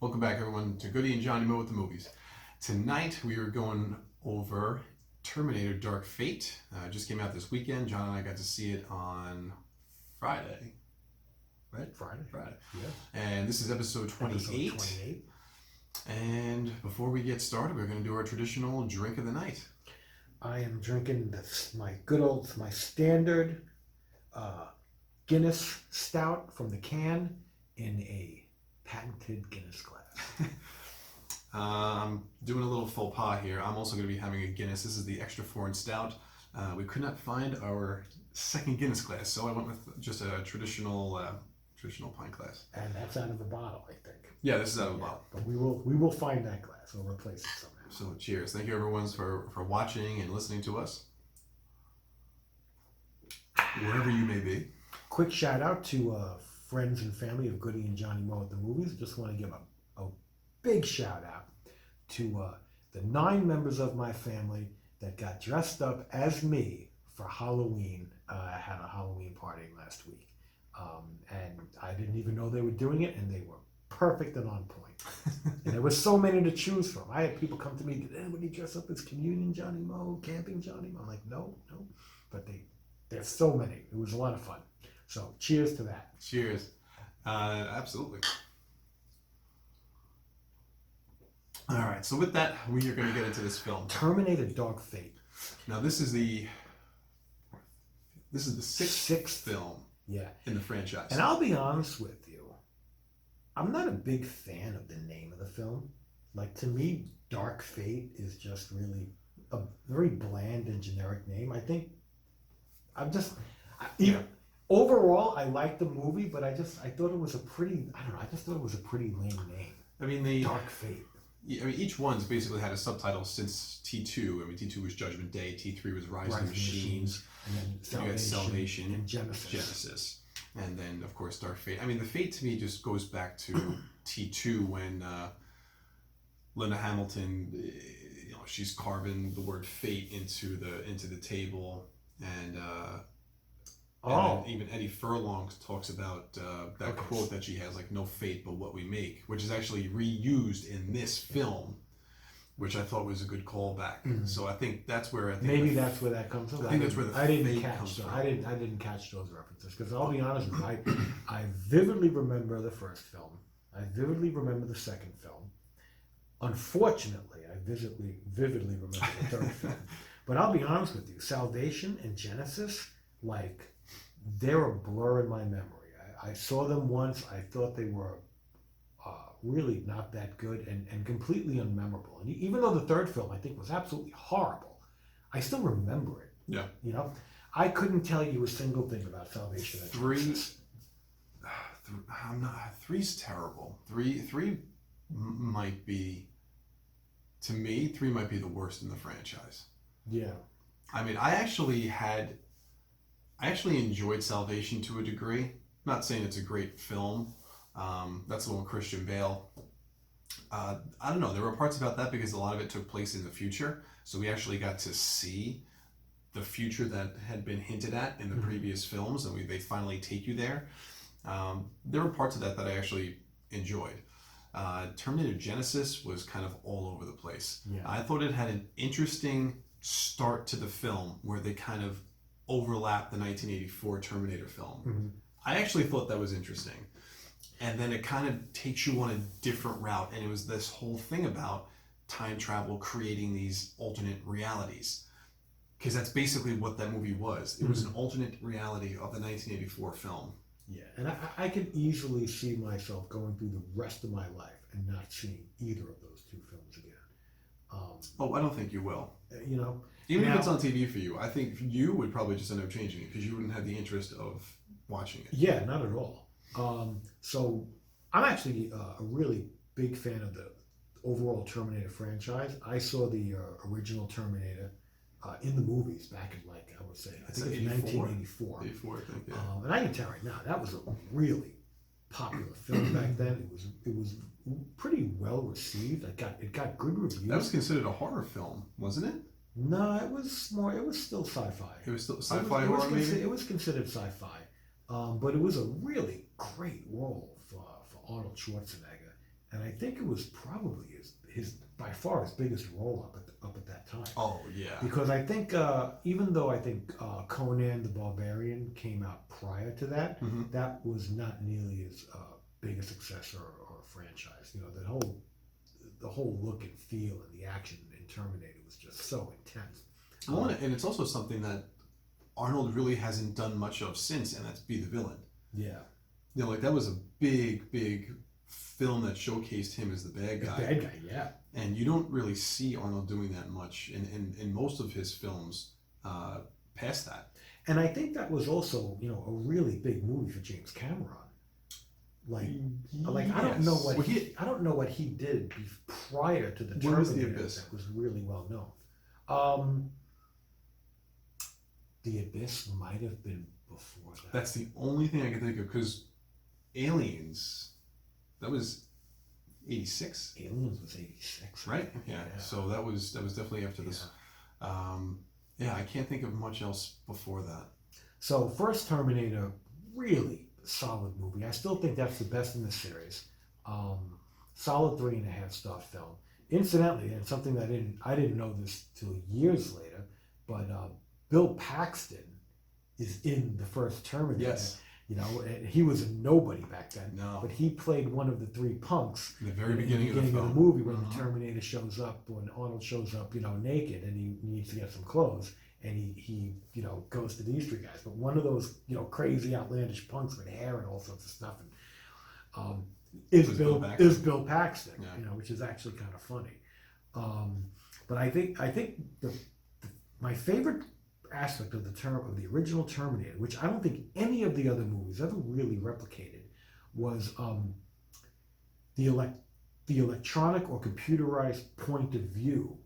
Welcome back, everyone, to Goody and Johnny Mo with the movies. Tonight we are going over Terminator Dark Fate. Just came out this weekend. John and I got to see it on Friday. Right? Friday. Yeah. And this is episode 28. And before we get started, we're going to do our traditional drink of the night. I am drinking my standard Guinness Stout from the can in a patented Guinness glass. I'm doing a little faux pas here. I'm also going to be having a Guinness. This is the extra foreign stout. We could not find our second Guinness glass, so I went with just a traditional pint glass. And that's out of a bottle, I think. Yeah, this is out of a bottle. But we will find that glass. We'll replace it somehow. So cheers. Thank you everyone for watching and listening to us. Wherever you may be. Quick shout out to friends and family of Goody and Johnny Mo at the movies. Just want to give a big shout out to the 9 members of my family that got dressed up as me for Halloween. I had a Halloween party last week. And I didn't even know they were doing it, and they were perfect and on point. And there were so many to choose from. I had people come to me, did anybody dress up as Communion Johnny Mo, Camping Johnny Mo? I'm like, no. But there's so many. It was a lot of fun. So cheers to that. Cheers. Absolutely. All right, so with that, we are going to get into this film. Terminator Dark Fate. Now this is the sixth film in the franchise. And I'll be honest with you, I'm not a big fan of the name of the film. Like, to me, Dark Fate is just really a very bland and generic name. I think overall, I liked the movie, but I thought it was a pretty lame name. I mean, Dark Fate. I mean, each one's basically had a subtitle since T2. I mean, T2 was Judgment Day, T3 was Rise of the Machines, and then you had Salvation, and Genesis. And then, of course, Dark Fate. I mean, the Fate to me just goes back to T2 when Linda Hamilton, she's carving the word fate into the table, and then even Eddie Furlong talks about that quote that she has, like, no fate but what we make, which is actually reused in this film, which I thought was a good callback. Mm-hmm. So I think that's where that's where that comes from. I didn't catch those. I didn't catch those references, because I'll be honest with you, I vividly remember the first film. I vividly remember the second film. Unfortunately, I vividly remember the third film. But I'll be honest with you, Salvation and Genesis, like, they're a blur in my memory. I saw them once. I thought they were really not that good and completely unmemorable. And even though the third film, I think, was absolutely horrible, I still remember it. Yeah. I couldn't tell you a single thing about Salvation. Three's terrible. Three might be, to me, 3 might be the worst in the franchise. Yeah. I mean, I actually enjoyed Salvation to a degree. I'm not saying it's a great film. That's the one with Christian Bale. I don't know. There were parts about that because a lot of it took place in the future. So we actually got to see the future that had been hinted at in the previous films, and they finally take you there. There were parts of that I actually enjoyed. Terminator Genesis was kind of all over the place. Yeah. I thought it had an interesting start to the film where they kind of overlapped the 1984 Terminator film. Mm-hmm. I actually thought that was interesting. And then it kind of takes you on a different route. And it was this whole thing about time travel creating these alternate realities. Because that's basically what that movie was. It was an alternate reality of the 1984 film. Yeah, and I can easily see myself going through the rest of my life and not seeing either of those 2 films again. I don't think you will. Even if it's on TV for you, I think you would probably just end up changing it because you wouldn't have the interest of watching it. Yeah, not at all. So I'm actually a really big fan of the overall Terminator franchise. I saw the original Terminator in the movies back in, like, I would say, I think it was 1984. 84, I think, yeah. And I can tell right now, that was a really popular film back then. It was pretty well received. It got good reviews. That was considered a horror film, wasn't it? No, it was still sci-fi. It was still sci-fi horror, maybe? It was considered sci-fi. But it was a really great role for Arnold Schwarzenegger. and I think it was probably his by far his biggest role up at that time. Oh yeah. Because I think even though I think Conan the Barbarian came out prior to that, Mm-hmm. that was not nearly as big a success or a franchise. You know, the whole look and feel and the action in Terminator was just so intense. Well, and it's also something that Arnold really hasn't done much of since, and that's be the villain. Yeah. You know, like that was a big film that showcased him as the bad guy. Bad guy, yeah. And you don't really see Arnold doing that much in most of his films past that. And I think that was also, you know, a really big movie for James Cameron. Like Yes. I don't know what Well, I don't know what he did prior to the What was The Terminator Abyss? that was really well known. The Abyss might have been before that. That's the only thing I can think of, because Aliens, that was 86, Aliens was 86, right? Yeah. So that was definitely after this. Yeah, I can't think of much else before that. So first Terminator, really solid movie. I still think that's the best in the series. Solid 3.5-star film. Incidentally, and something that I didn't know this till years later, but Bill Paxton is in the first Terminator. Yes. You know, and he was a nobody back then. No. But he played one of the three punks In the very beginning of the of the film. movie when the Terminator shows up, when Arnold shows up, you know, naked, and he needs to get some clothes, and he you know, goes to these three guys. But one of those, you know, crazy outlandish punks with hair and all sorts of stuff, and is Bill Paxton, Yeah. you know, which is actually kind of funny. But I think my favorite aspect of the original Terminator, which I don't think any of the other movies ever really replicated, was the electronic or computerized point of view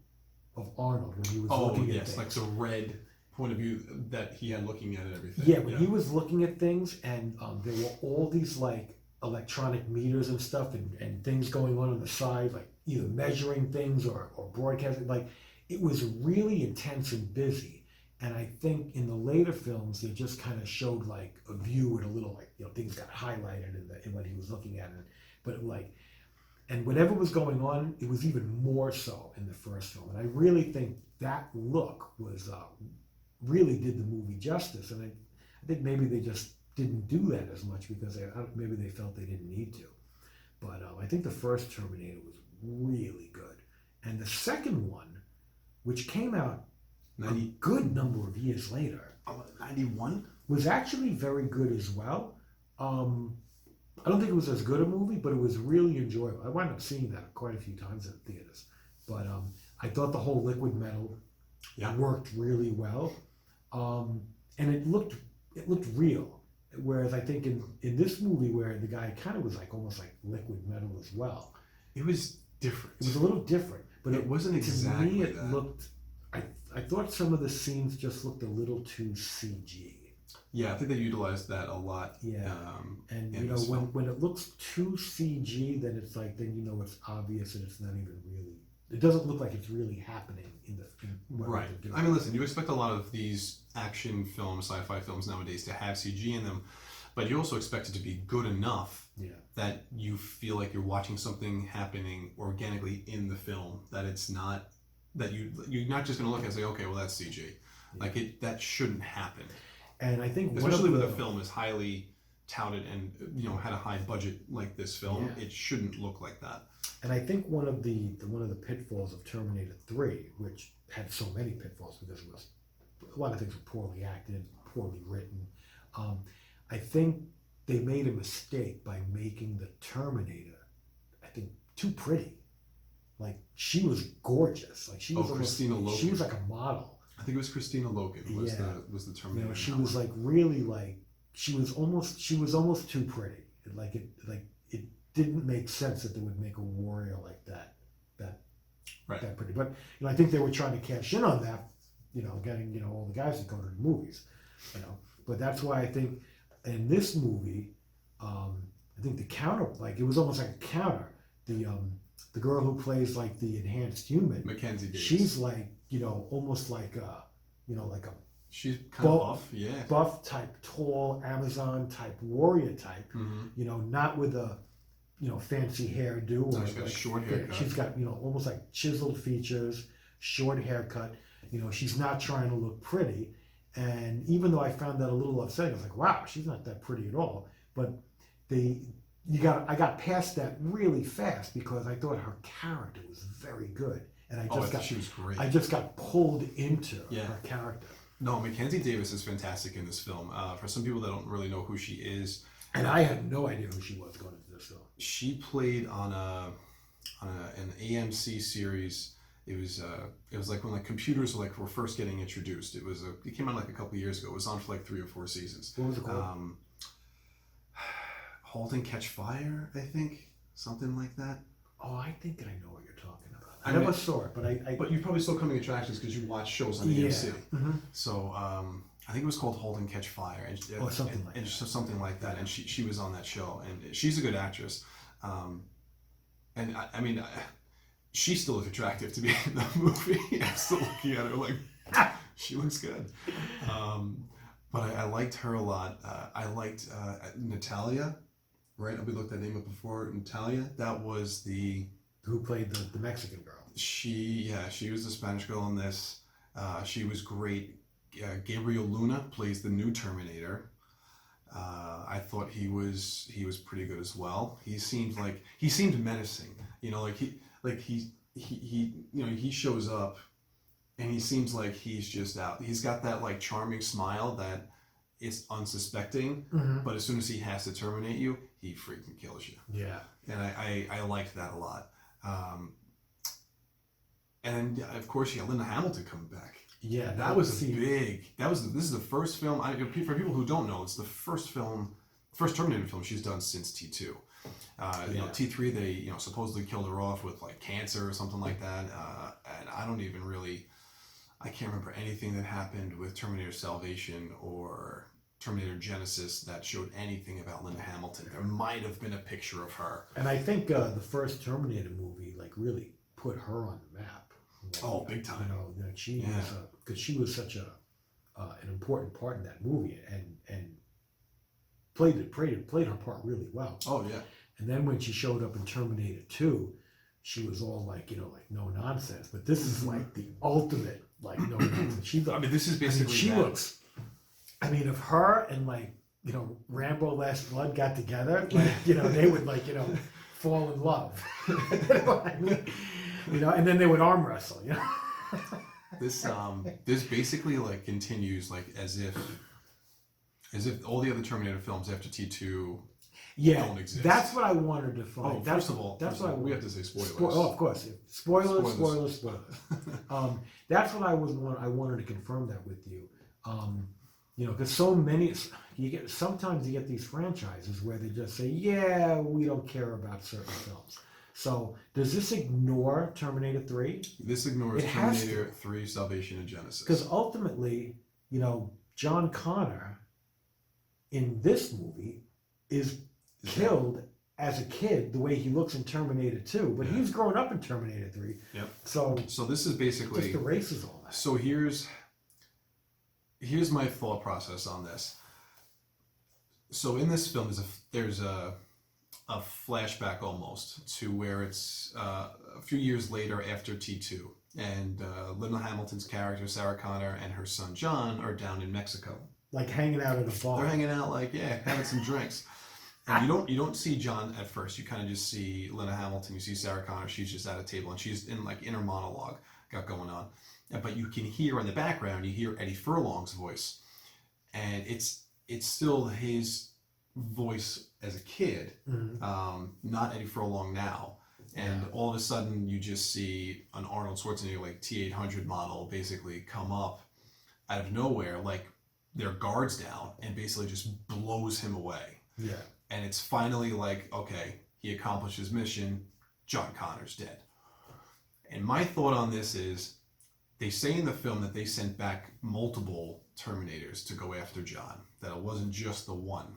of Arnold when he was looking at things. Like the red point of view that he had looking at everything. Yeah, when he was looking at things, and there were all these like electronic meters and stuff, and things going on the side, like either measuring things or broadcasting. Like, it was really intense and busy. And I think in the later films, they just kind of showed like a view with a little, like, you know, things got highlighted in what he was looking at. And whatever was going on, it was even more so in the first film. And I really think that look was really did the movie justice. And I think maybe they just didn't do that as much because maybe they felt they didn't need to. But I think the first Terminator was really good. And the second one, which came out a good number of years later, 91? was actually very good as well. I don't think it was as good a movie, but it was really enjoyable. I wound up seeing that quite a few times in theaters. But I thought the whole liquid metal worked really well, and it looked real. Whereas I think in this movie, where the guy kind of was like almost like liquid metal as well, it was different. It was a little different, but it wasn't exactly. To me, it looked. I thought some of the scenes just looked a little too CG. Yeah, I think they utilized that a lot. Yeah, and you know, when it looks too CG, then it's like, then you know it's obvious and it's not even really. It doesn't look like it's really happening in what right. they're doing. I mean, listen, you expect a lot of these action films, sci-fi films nowadays to have CG in them, but you also expect it to be good enough that you feel like you're watching something happening organically in the film. That it's not that you're not just going to look and say, okay, well that's CG. Yeah. Like that shouldn't happen. And I think especially when the film is highly touted and, you know, had a high budget like this film, it shouldn't look like that. And I think one of the pitfalls of Terminator 3, which had so many pitfalls because it was a lot of things were poorly acted, poorly written. I think they made a mistake by making the Terminator, I think, too pretty. Like, she was gorgeous. Like, she was Christina Loken. She was like a model. I think it was Christina Loken was the Terminator. You know, she was like really like she was almost too pretty. It didn't make sense that they would make a warrior like that pretty. But you know, I think they were trying to cash in on that. You know, getting, you know, all the guys to go to the movies. You know, but that's why I think in this movie, I think the counter, like, it was almost like a counter. The girl who plays like the enhanced human, Mackenzie Davis. She's like, you know, almost like she's kind of buff type, tall Amazon type warrior type. Mm-hmm. You know, not with a fancy hairdo. No, she's got a short haircut. She's got, almost like chiseled features, short haircut. She's not trying to look pretty. And even though I found that a little upsetting, I was like, wow, she's not that pretty at all. But I got past that really fast because I thought her character was very good. And I thought she was great. I just got pulled into her character. No, Mackenzie Davis is fantastic in this film. For some people that don't really know who she is, and I had no idea who she was going into this film. She played on an AMC series. It was like when computers were first getting introduced. It came out like a couple years ago. It was on for like 3 or 4 seasons. What was it called? Halt and Catch Fire, I think, something like that. Oh, I think I know what you're talking about. I never saw it, but But you probably saw Coming Attractions because you watch shows on AMC. Mm-hmm. So I think it was called Halt and Catch Fire, something like that. And she was on that show, and she's a good actress. And I mean, she still looks attractive to be in the movie. I'm still looking at her like she looks good. But I liked her a lot. I liked Natalia. Right, we looked that name up before. Natalia. That was who played the Mexican girl. She was the Spanish girl in this. She was great. Gabriel Luna plays the new Terminator. I thought he was pretty good as well. He seemed menacing. He shows up, and he seems like he's just out. He's got that charming smile that is unsuspecting, but as soon as he has to terminate you, he freaking kills you. Yeah. And I liked that a lot. And of course, Linda Hamilton coming back. Yeah, that was big. This is the first film. For people who don't know, it's the first Terminator film she's done since T2. T3 they supposedly killed her off with cancer or something like that. And I can't remember anything that happened with Terminator Salvation or Terminator Genesis that showed anything about Linda Hamilton. There might have been a picture of her. And I think the first Terminator movie really put her on the map. Big time. She was because she was such an important part in that movie and played her part really well. Oh yeah. And then when she showed up in Terminator 2, she was all no nonsense. But this is the ultimate no nonsense. This is basically. She looks. If her and Rambo Last Blood got together, they would fall in love. You know what I mean? And then they would arm wrestle. This basically continues as if all the other Terminator films after T2 don't exist. That's what I wanted to find. First of all, we have to say spoilers. Of course, spoilers. That's what I wanted to confirm that with you. Because so many sometimes you get these franchises where they just say, yeah, we don't care about certain films. So does this ignore Terminator 3? This ignores Terminator 3, Salvation, and Genesis. Because ultimately, John Connor in this movie is killed as a kid the way he looks in Terminator 2, but he's grown up in Terminator 3. Yep. So this is basically just erases all that. So here's my thought process on this. So in this film, there's a flashback almost to where it's a few years later after T2, and Linda Hamilton's character Sarah Connor and her son John are down in Mexico, hanging out at a bar. They're hanging out having some drinks. And you don't see John at first. You kind of just see Linda Hamilton. You see Sarah Connor. She's just at a table and she's in inner monologue got going on. But you can hear in the background, you hear Eddie Furlong's voice, and it's still his voice as a kid, not Eddie Furlong now. And all of a sudden, you just see an Arnold Schwarzenegger T-800 model basically come up out of nowhere, their guards down, and basically just blows him away. Yeah. And it's finally okay, he accomplished his mission. John Connor's dead. And my thought on this is, they say in the film that they sent back multiple Terminators to go after John, that it wasn't just the one.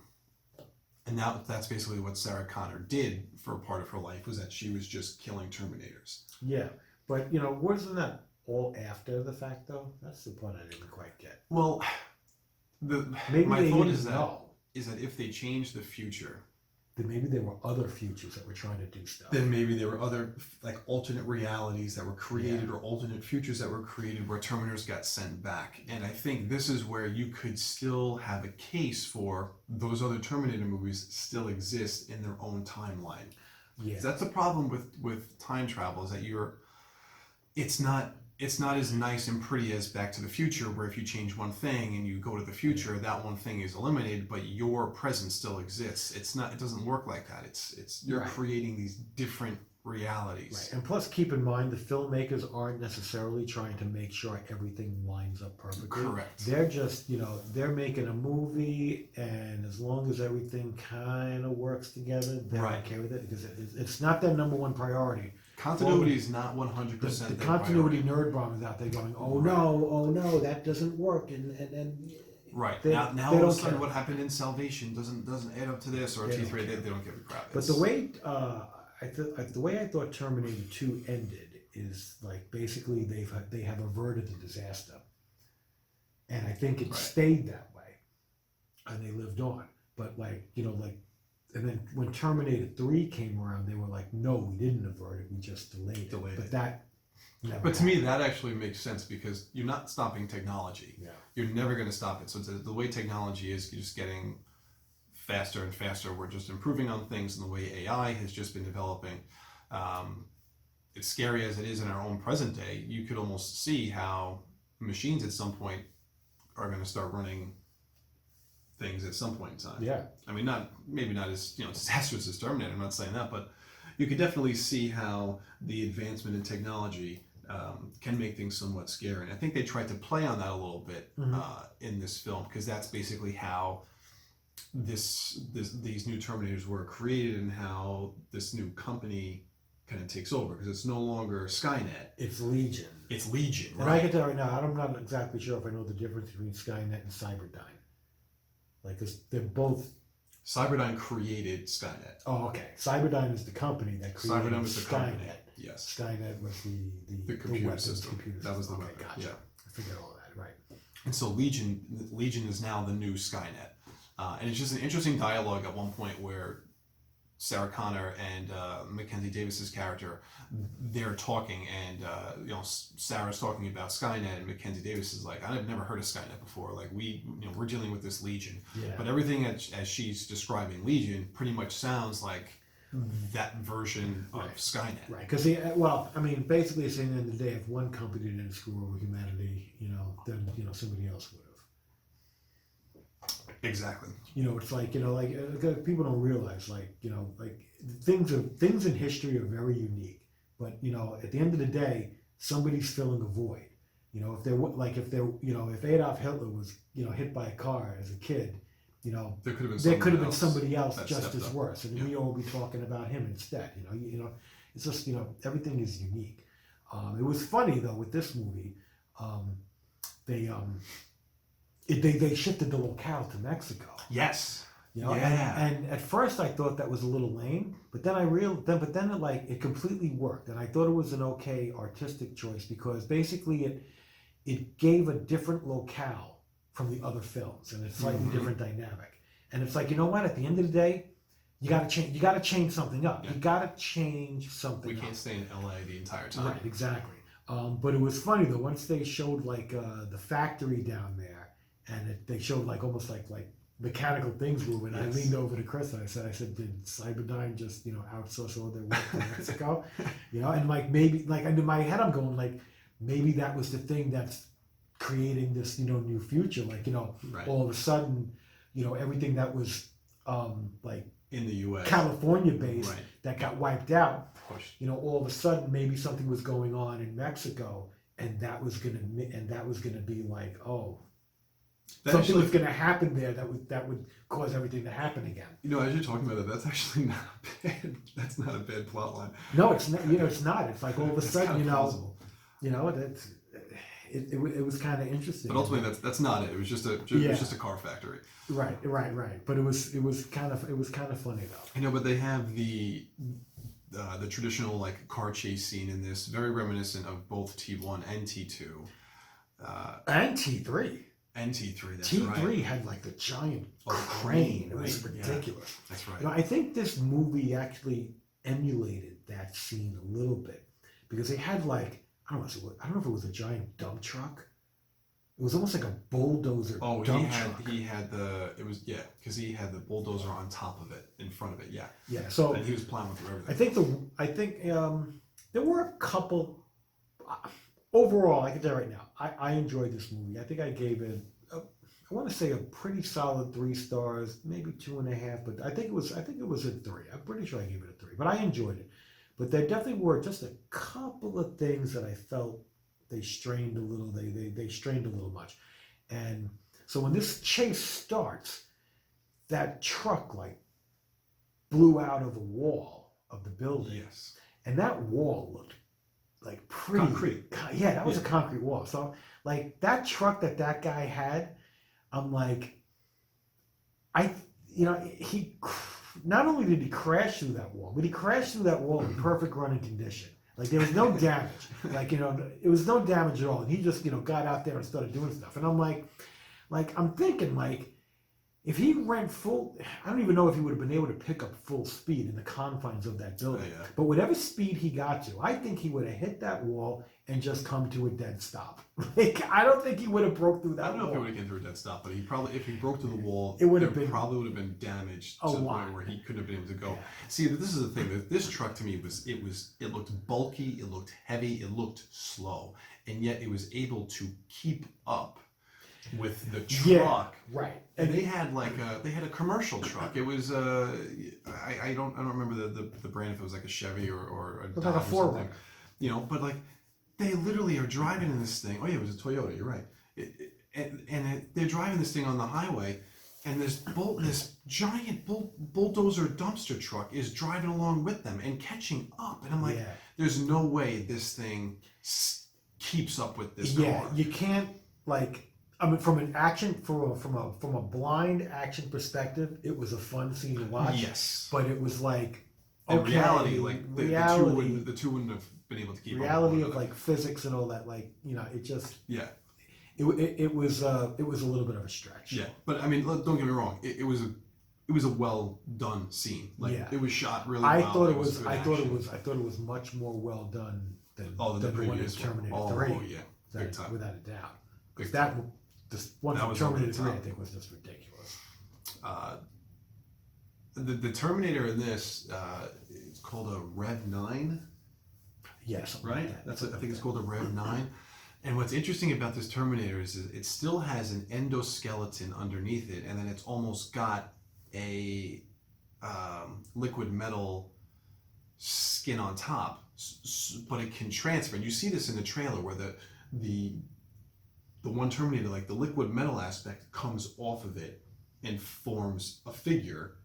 And now that's basically what Sarah Connor did for a part of her life, was that she was just killing Terminators. Yeah, but wasn't that all after the fact though? That's the point I didn't quite get. Well, my thought is that if they change the future, maybe there were other futures that were trying to do stuff. Then maybe there were other like alternate realities that were created or alternate futures that were created where Terminators got sent back. And I think this is where you could still have a case for those other Terminator movies still exist in their own timeline. Yeah. That's the problem with time travel, is that it's not as nice and pretty as Back to the Future, where if you change one thing and you go to the future, that one thing is eliminated, but your present still exists. It doesn't work like that. It's you're creating these different realities. Right. And plus, keep in mind, the filmmakers aren't necessarily trying to make sure everything lines up perfectly. Correct. They're just, they're making a movie, and as long as everything kind of works together, they're okay with it, because it's not their number one priority. Continuity is not 100%. The continuity nerd bomb is out there going, oh no, that doesn't work, and right. They, now they all of a don't sudden care. what happened in Salvation doesn't add up to this, or T3, they don't give a crap. But the way the way I thought Terminator 2 ended is like basically they have averted the disaster, and I think it stayed that way, and they lived on. But and then when Terminator 3 came around, they were like, no, we didn't avert it, we just delayed it. But that never But to me, that actually makes sense, because you're not stopping technology. Yeah. You're never going to stop it. So the way technology is just getting faster and faster. We're just improving on things, and the way AI has just been developing. It's scary as it is in our own present day. You could almost see how machines at some point are going to start running things at some point in time. Yeah. I mean, maybe not as disastrous as Terminator. I'm not saying that, but you could definitely see how the advancement in technology can make things somewhat scary. And I think they tried to play on that a little bit in this film, because that's basically how these new Terminators were created, and how this new company kind of takes over, because it's no longer Skynet. It's Legion. It's Legion, And I can tell right now, I'm not exactly sure if I know the difference between Skynet and Cyberdyne. Because they're both... Cyberdyne created Skynet. Oh, okay. Cyberdyne is the company that created Cyberdyne was the Skynet. company. Yes. Skynet was the computer weapons, system. That was the okay, weapon. gotcha. Yeah. I forget all that, right. And so Legion is now the new Skynet. And it's just an interesting dialogue at one point where Sarah Connor and Mackenzie Davis's character, they're talking, and Sarah's talking about Skynet, and Mackenzie Davis is like, I've never heard of Skynet before. Like, we're dealing with this Legion. Yeah. But everything as she's describing Legion pretty much sounds like that version of Skynet. Right, because basically, at the end of the day, if one company didn't screw over humanity, then somebody else would have. Exactly. It's like people don't realize, things in history are very unique. But at the end of the day, somebody's filling a void. If Adolf Hitler was hit by a car as a kid, there could have been somebody else just as worse, and we all be talking about him instead. It's just everything is unique. It was funny though with this movie, they shifted the locale to Mexico. Yes. And at first I thought that was a little lame, but then it completely worked, and I thought it was an okay artistic choice, because basically it gave a different locale from the other films, and a slightly different dynamic. And it's like, at the end of the day, you got to change something up. Yeah. You got to change something. We can't stay in LA the entire time. Right, exactly. But it was funny though, once they showed the factory down there, and they showed almost like mechanical things moving. Yes. I leaned over to Chris and I said, did Cyberdyne just outsource all their work to Mexico? And maybe in my head I'm going maybe that was the thing that's creating this new future. All of a sudden, everything that was in the U.S. California based that got wiped out. All of a sudden maybe something was going on in Mexico, and that was gonna be something was going to happen there that would cause everything to happen again. As you're talking about that, that's actually not bad. That's not a bad plot line. No, it's not. It's not. It's like all of a sudden, it was kind of interesting. But ultimately, that's not it. It was just a car factory. Right. But it was kind of funny though. But they have the traditional car chase scene in this, very reminiscent of both T1 and T2. And T3. And T3, that's T3 right. had like the giant Oh, crane. It was right, yeah. ridiculous. That's right. I think this movie actually emulated that scene a little bit because they had like I don't know if it was a giant dump truck. It was almost like a bulldozer dump truck. He had because he had the bulldozer on top of it, in front of it, yeah. Yeah, so and he was plowing through everything. I think there were a couple. Overall, I can tell you right now, I enjoyed this movie. I think I gave it, I want to say a pretty solid 3 stars, maybe 2.5, but I think it was a 3. I'm pretty sure I gave it a 3, but I enjoyed it. But there definitely were just a couple of things that I felt they strained a little. They strained a little much, and so when this chase starts, that truck like blew out of a wall of the building. Yes. And that wall looked like pretty concrete. Yeah, that was a concrete wall. So like that truck that guy had, I'm like, he not only did he crash through that wall, but he crashed through that wall in perfect running condition. Like there was no damage. Like, it was no damage at all. And he just, got out there and started doing stuff. And I'm like I'm thinking like, if he ran full, I don't even know if he would have been able to pick up full speed in the confines of that building. Yeah. But whatever speed he got to, I think he would have hit that wall and just come to a dead stop. Like, I don't think he would have broke through that wall. I don't know if he would have came through a dead stop, but if he broke through the wall, probably would have been damaged to the point where he couldn't have been able to go. Yeah. See, this is the thing. That this truck to me it looked bulky, it looked heavy, it looked slow, and yet it was able to keep up with the truck. Yeah, right. And they had a commercial truck. It was I don't remember the brand, if it was like a Chevy or a Dodge like a or something. Forerunner. But like they literally are driving in this thing. Oh yeah, it was a Toyota. You're right. They're driving this thing on the highway, and this giant bulldozer dumpster truck is driving along with them and catching up. And I'm like, there's no way this thing keeps up with this car. Yeah, you can't from a blind action perspective, it was a fun scene to watch. Yes, but it was like, in reality, the two wouldn't have been able to keep up. Reality of like physics and all that, it just it was a little bit of a stretch. Yeah, but I mean, don't get me wrong. It was a well done scene. It was shot really well. I thought it was much more well done than the previous Terminator 3. Oh yeah, big time, without a doubt. Because this one from Terminator 3, I think, was just ridiculous. The Terminator in this, it's called a Rev 9. Yes, right. I think it's called a Rev 9. And what's interesting about this Terminator is it still has an endoskeleton underneath it, and then it's almost got a liquid metal skin on top, but it can transfer. And you see this in the trailer where the one Terminator, like the liquid metal aspect, comes off of it and forms a figure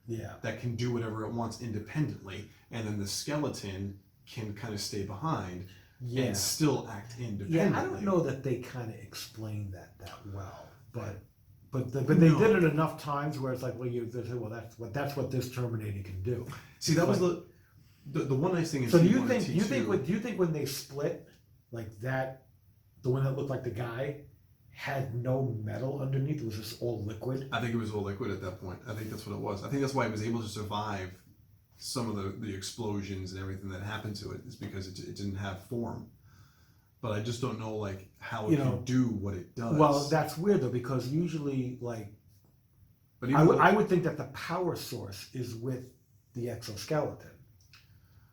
that can do whatever it wants independently, and then the skeleton can kind of stay behind and still act independently. Yeah, I don't know that they kind of explained that well, but they did it enough times where it's like, that's what this Terminator can do. See, that was the one nice thing. So do you think when they split like that, the one that looked like the guy had no metal underneath? It was just all liquid? I think it was all liquid at that point. I think that's what it was. I think that's why it was able to survive some of the explosions and everything that happened to it, is because it didn't have form. But I just don't know how it can do what it does. Well, that's weird though, because usually I would think that the power source is with the exoskeleton.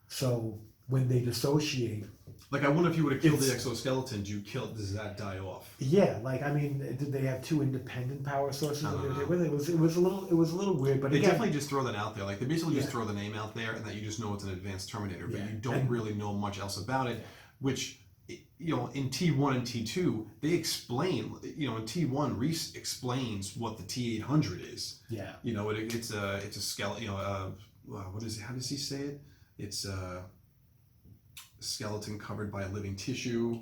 So when they dissociate, I wonder if you would have killed the exoskeleton, does that die off? Yeah, did they have two independent power sources? It was a little weird, but they definitely just throw that out there. They basically just throw the name out there, and that you just know it's an advanced Terminator, but you don't really know much else about it. Which, in T1 and T2, they explain. In T1, Reese explains what the T800 is. Yeah. It's a skeleton. What is it? How does he say it? It's skeleton covered by a living tissue,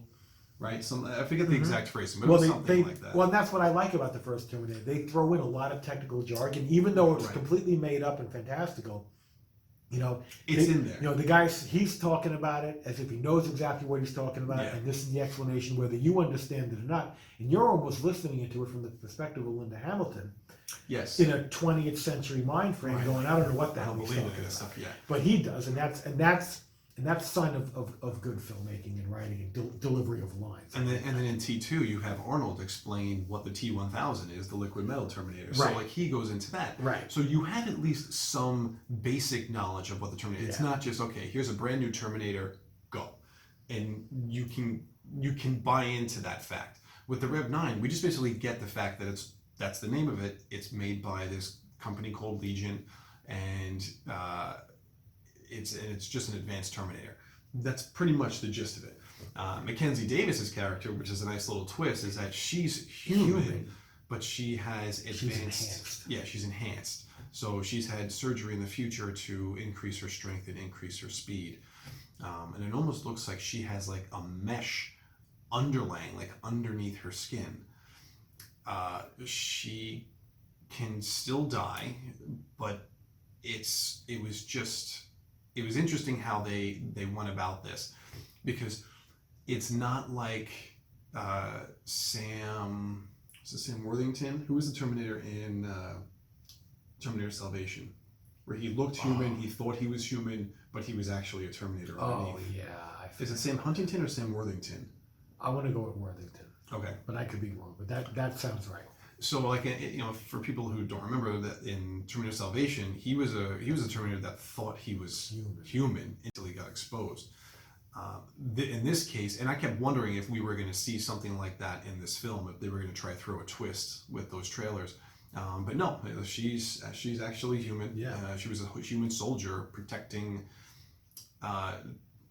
right? I forget the exact phrasing, but it was something like that. Well, and that's what I like about the first Terminator. They throw in a lot of technical jargon, even though it's completely made up and fantastical. You know, It's in there. You know, the guy's he's talking about it as if he knows exactly what he's talking about, Yeah. and this is the explanation, whether you understand it or not. And you're almost listening into it from the perspective of Linda Hamilton Yes. in a 20th century mind frame, Right. going, I don't know what the I hell don't he's believe talking any of this about. stuff yet. But he does, and that's a sign of good filmmaking and writing and delivery of lines. And then in T2 you have Arnold explain what the T-1000 is, the liquid metal Terminator. So Right. like he goes into that. Right. So you have at least some basic knowledge of what the Terminator. It's Yeah. not just okay. Here's a brand new Terminator, go, and you can buy into that fact. With the Rev 9, we just basically get the fact that that's the name of it. It's made by this company called Legion, and it's just an advanced Terminator. That's pretty much the gist of it. Mackenzie Davis's character, which is a nice little twist, is that she's human. But she has advanced. She's enhanced. Yeah, she's enhanced. So she's had surgery in the future to increase her strength and increase her speed. And it almost looks like she has like a mesh underlaying, like underneath her skin. She can still die, but it was interesting how they went about this, because it's not like Sam Worthington, who was the Terminator in Terminator Salvation, where he looked human, he thought he was human, but he was actually a Terminator underneath. Oh yeah, Is it Sam Huntington or Sam Worthington? I want to go with Worthington, Okay. but I could be wrong. But that sounds right. So, like, you know, for people who don't remember, that in Terminator Salvation, he was a Terminator that thought he was human until he got exposed. In this case, and I kept wondering if we were going to see something like that in this film, if they were going to try to throw a twist with those trailers. But no, she's actually human. Yeah. She was a human soldier protecting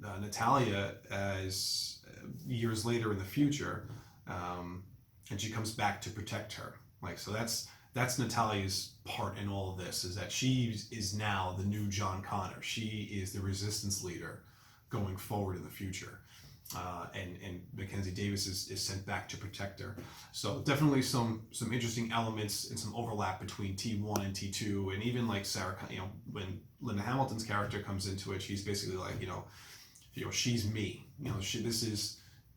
Natalia as years later in the future. And she comes back to protect her. Like, so that's Natalia's part in all of this, is that she is now the new John Connor. She is the resistance leader going forward in the future. And Mackenzie Davis is sent back to protect her. So definitely some interesting elements and some overlap between T1 and T2, and even like Sarah, you know, when Linda Hamilton's character comes into it, she's basically like, you know, she's me. You know,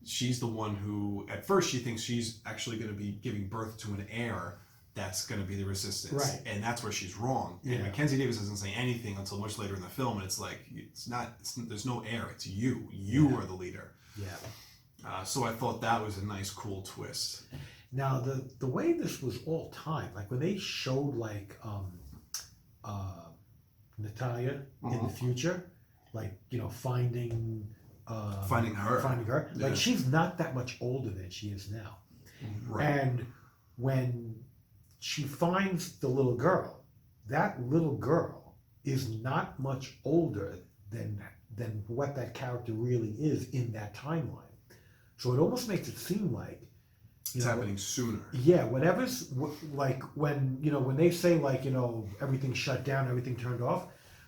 she's the one who, at first, she thinks she's actually going to be giving birth to an heir that's going to be the resistance. Right. And that's where she's wrong. Yeah. And Mackenzie Davis doesn't say anything until much later in the film, and it's like, there's no heir, it's you. You are the leader. Yeah. So I thought that was a nice, cool twist. Now the way this was all timed, like when they showed like Natalia in the future, like, you know, finding her. Yeah. Like, she's not that much older than she is now. Right. And when she finds the little girl, that little girl is not much older than what that character really is in that timeline. So it almost makes it seem like it's happening sooner. Yeah, whatever's like when they say, like, you know, everything shut down, everything turned off.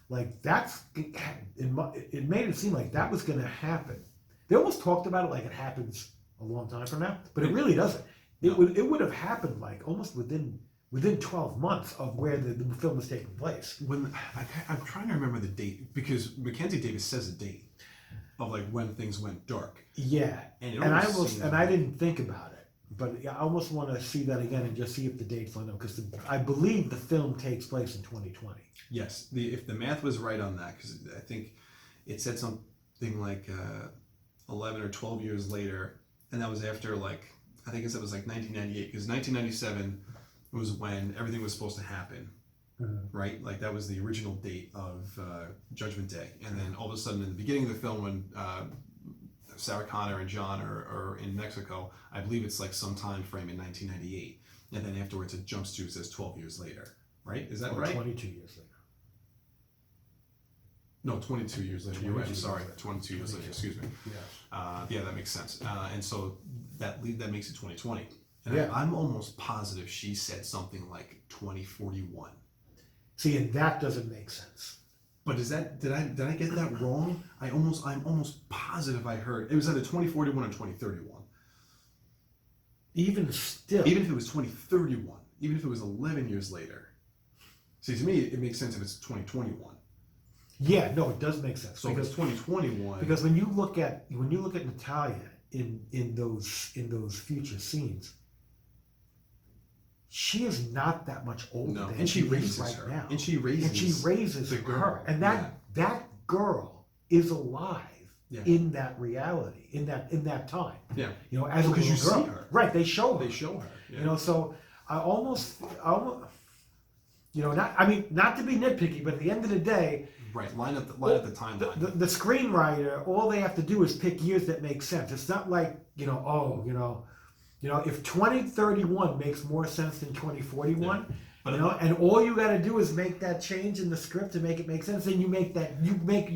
Like, it made it seem like that was going to happen. They almost talked about it like it happens a long time from now, but it really doesn't. It would have happened like almost within 12 months of where the film was taking place. When I'm trying to remember the date, because Mackenzie Davis says a date of like when things went dark. Yeah, and I didn't think about it, but I almost want to see that again and just see if the dates line up, because I believe the film takes place in 2020. Yes, if the math was right on that, because I think it said something like 11 or 12 years later, and that was after, like, I think it was like 1998, because 1997 was when everything was supposed to happen, right? Like, that was the original date of Judgment Day, and then all of a sudden in the beginning of the film, when Sarah Connor and John are in Mexico, I believe it's like some time frame in 1998, and then afterwards it jumps to, it says 12 years later, right? Is that right? 22 years later. No, 22 years later. You're right. I'm sorry. 22 years later. Excuse me. Yes. Yeah, that makes sense. And so that makes it 2020. And Yeah. I'm almost positive she said something like 2041. See, and that doesn't make sense. But did I get that wrong? I'm almost positive I heard it was either 2041 or 2031. Even still, Even if it was 2031, even if it was 11 years later. See, to me, it makes sense if it's 2021. Yeah, no, it does make sense. So because 2021. Because when you look at Natalia in those future scenes, she is not that much older No, than and she raises right her. now. And she raises her. girl. And that girl is alive in that reality, in that time. Yeah. You know, as a little you girl. see her. Right, they show her. Yeah. You know, so I almost you know, not to be nitpicky, but at the end of the day, right, line up the timeline. The screenwriter, all they have to do is pick years that make sense. It's not like, if 2031 makes more sense than 2041, and all you got to do is make that change in the script to make it make sense, then you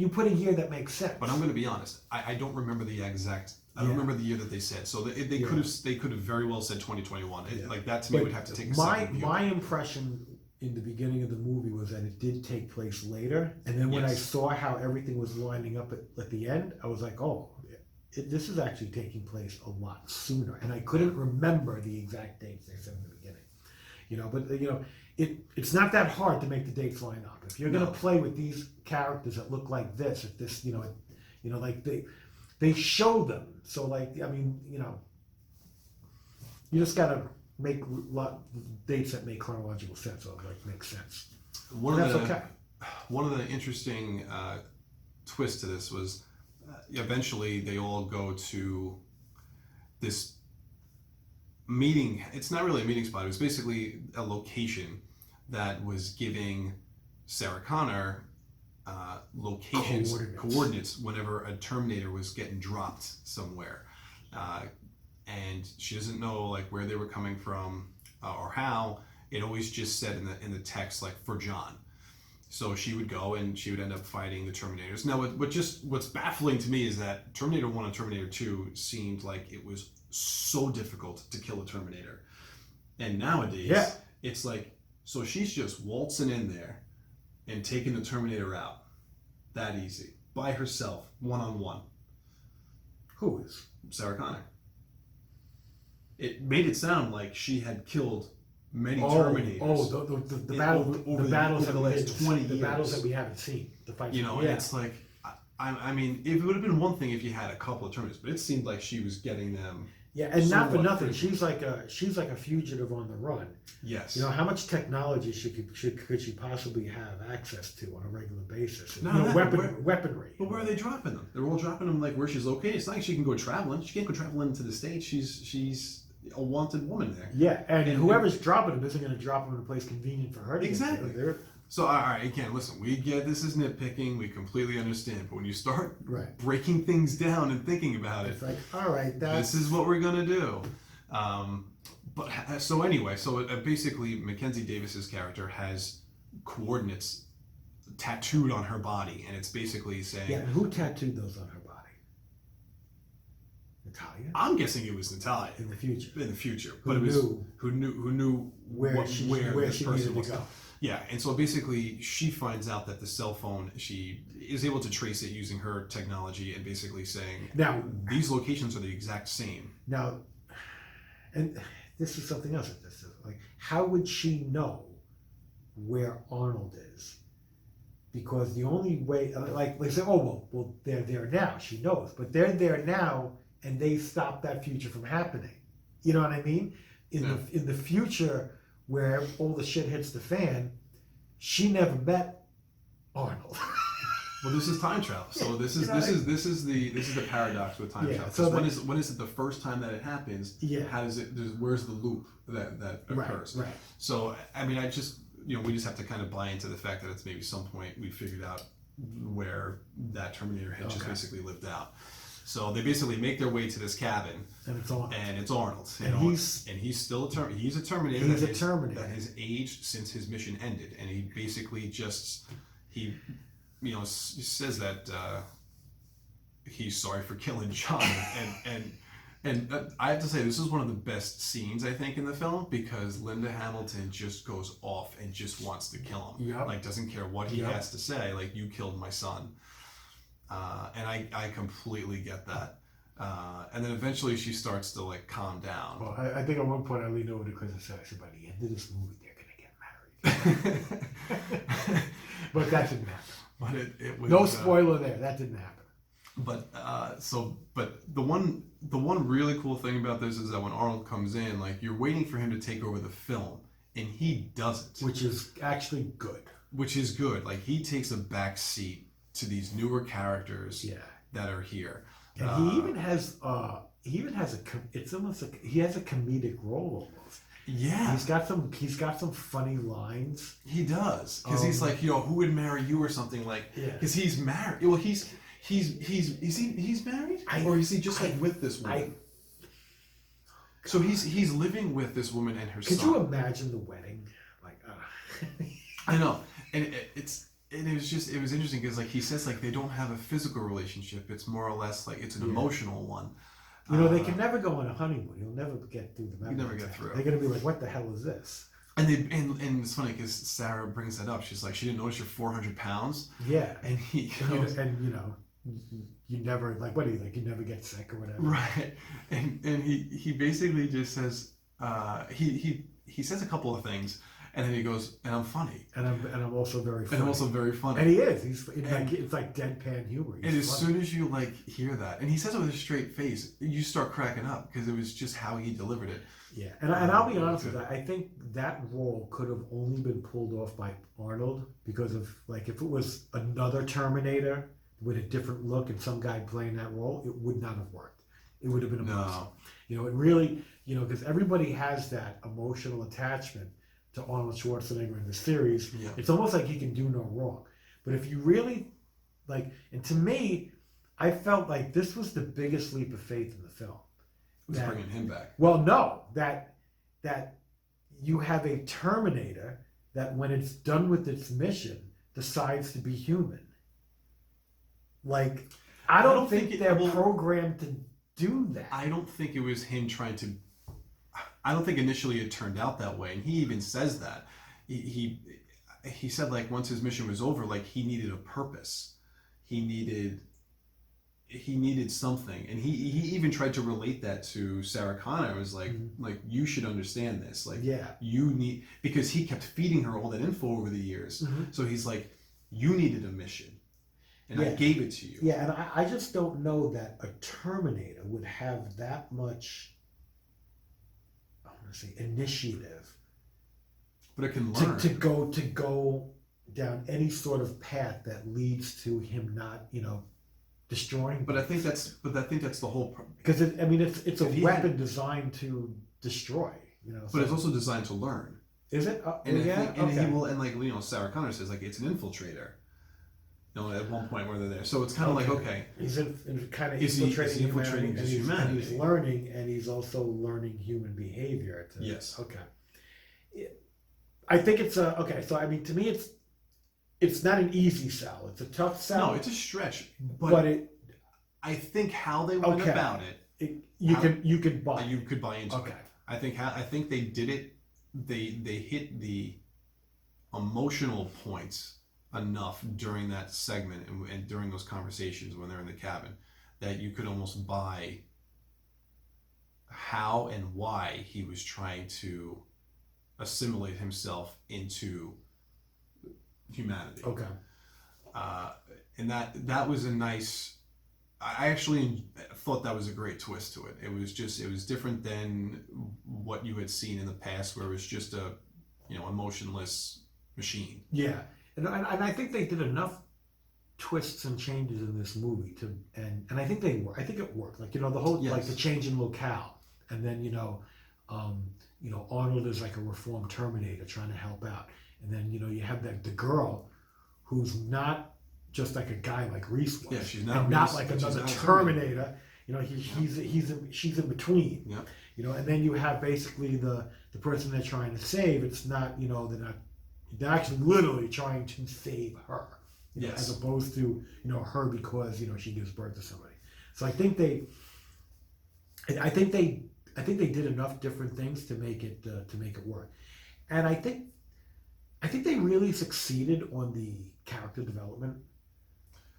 put a year that makes sense. But I'm going to be honest, I don't remember the exact. I don't remember the year that they said. So they could have very well said 2021. Like that to me would have to take a second view. My impression in the beginning of the movie was that it did take place later, and then when I saw how everything was lining up at the end, I was like, oh, this is actually taking place a lot sooner, and I couldn't remember the exact dates they said in the beginning. But it's not that hard to make the dates line up. If you're going to play with these characters that look like this, at this, like they show them, so you just got to make dates that make chronological sense, or make sense. One of the interesting twists to this was eventually they all go to this meeting. It's not really a meeting spot. It was basically a location that was giving Sarah Connor coordinates whenever a Terminator was getting dropped somewhere. And she doesn't know where they were coming from or how. It always just said in the text for John. So she would go and she would end up fighting the Terminators. Now, what's baffling to me is that Terminator 1 and Terminator 2 seemed like it was so difficult to kill a Terminator, and nowadays it's so she's just waltzing in there and taking the Terminator out that easy by herself, one-on-one. Who is Sarah Connor? It made it sound like she had killed many Terminators. The battles over the last 20 years. The battles that we haven't seen. The fights. And it's I mean, it would have been one thing if you had a couple of Terminators, but it seemed like she was getting them. Yeah, and not for nothing, she's like a fugitive on the run. Yes. How much technology could she possibly have access to on a regular basis? Weaponry. But where are they dropping them? They're all dropping them where she's located. It's not like she can go traveling. She can't go traveling to the States. She's a wanted woman there. Yeah, and whoever's dropping them isn't going to drop them in a place convenient for her. Exactly. So, all right, again, listen, we get this is nitpicking. We completely understand. But when you start breaking things down and thinking about it, it's like, all right, this is what we're going to do. So anyway, basically Mackenzie Davis's character has coordinates tattooed on her body, and it's basically saying... Yeah, and who tattooed those on her body? Natalia? I'm guessing it was Natalia. In the future. Who knew where she needed to go. Yeah, and so basically she finds out that the cell phone, she is able to trace it using her technology and basically saying, now, these locations are the exact same. Now, and this is something else. How would she know where Arnold is? Because the only way, they say, oh, well, they're there now. She knows. But they're there now, and they stopped that future from happening. You know what I mean? In the future, where all the shit hits the fan, she never met Arnold. Well, this is time travel. So this is the paradox with time travel. So when is it the first time that it happens? Yeah. Where's the loop that occurs? Right. So I mean, we just have to kind of buy into the fact that it's maybe some point we figured out where that Terminator had just basically lived out. So they basically make their way to this cabin, and it's Arnold. And he's still a Terminator. He's a Terminator. That has aged since his mission ended, and he basically says that he's sorry for killing John, and I have to say this is one of the best scenes I think in the film, because Linda Hamilton just goes off and just wants to kill him. Yep. Doesn't care what he has to say. You killed my son. And I completely get that. And then eventually she starts to calm down. Well, I think at one point I leaned over to Chris and said, by the end of this movie, they're going to get married. But that didn't happen. but it was No spoiler there. That didn't happen. But the one really cool thing about this is that when Arnold comes in, like you're waiting for him to take over the film, and he doesn't, which is actually good. Which is good. Like he takes a back seat to these newer characters that are here, and he even has it's almost like he has a comedic role almost. Yeah, he's got some funny lines. He does, because he's like, who would marry you or something like. Because he's married. Well, he's married, or is he just with this woman? So he's living with this woman and her son. Could you imagine the wedding? Like, I know, and it was interesting because like he says like they don't have a physical relationship. It's more or less like it's an emotional one. They can never go on a honeymoon. You'll never get through the memory. You never get through. They're gonna be like, "What the hell is this?" And it's funny because Sarah brings that up. She's like, she didn't notice you're 400 pounds. Yeah, and he goes, you never like, what do you like? You never get sick or whatever. Right, and he basically just says he says a couple of things. And then he goes, and I'm funny. And I'm also very funny. And I'm also very funny. And he is. It's like deadpan humor. And as soon as you like hear that, and he says it with a straight face, you start cracking up because it was just how he delivered it. Yeah, and I'll be honest with you. I think that role could have only been pulled off by Arnold because of like if it was another Terminator with a different look and some guy playing that role, it would not have worked. It would have been emotional. No. It really, because everybody has that emotional attachment to Arnold Schwarzenegger in the series. Yeah. It's almost like he can do no wrong. But if you really and to me, I felt like this was the biggest leap of faith in the film. It was bringing him back. Well, no, that you have a Terminator that when it's done with its mission decides to be human. Like, I don't think they're programmed to do that. I don't think it was him trying to. I don't think initially it turned out that way, and he even says that. He said like once his mission was over, like he needed a purpose. He needed something, and he even tried to relate that to Sarah Connor. It was like like you should understand this. Like you need, because he kept feeding her all that info over the years. So he's like, you needed a mission, and I gave it to you. Yeah, and I just don't know that a Terminator would have that much. Initiative, but it can learn to go down any sort of path that leads to him not destroying. But I think that's the whole because it's a weapon designed to destroy. But it's also designed to learn. Is it? And he will, and like Sarah Connor says, like it's an infiltrator. At one point where they're there, so it's kind of like he's kind of infiltrating humanity, and he's learning, and he's also learning human behavior. Yes. Okay. I think it's okay. So to me, it's not an easy sell. It's a tough sell. No, it's a stretch. But I think how they went about it, you could buy into it. I think they did it. They hit the emotional points enough during that segment and during those conversations when they're in the cabin that you could almost buy how and why he was trying to assimilate himself into humanity. And that was a nice. I actually thought that was a great twist to it. It was different than what you had seen in the past, where it was just a emotionless machine. Yeah. And I think they did enough twists and changes in this movie and I think they were. I think it worked. Like the whole like the change in locale, and then Arnold is like a reformed Terminator trying to help out, and then you have the girl who's not just like a guy like Reese was. Yeah, she's not. And not like another Terminator. She's in between. Yeah. And then you have basically the person they're trying to save. It's not they're actually literally trying to save her, as opposed to her because she gives birth to somebody. So I think they did enough different things to make it work, and I think they really succeeded on the character development.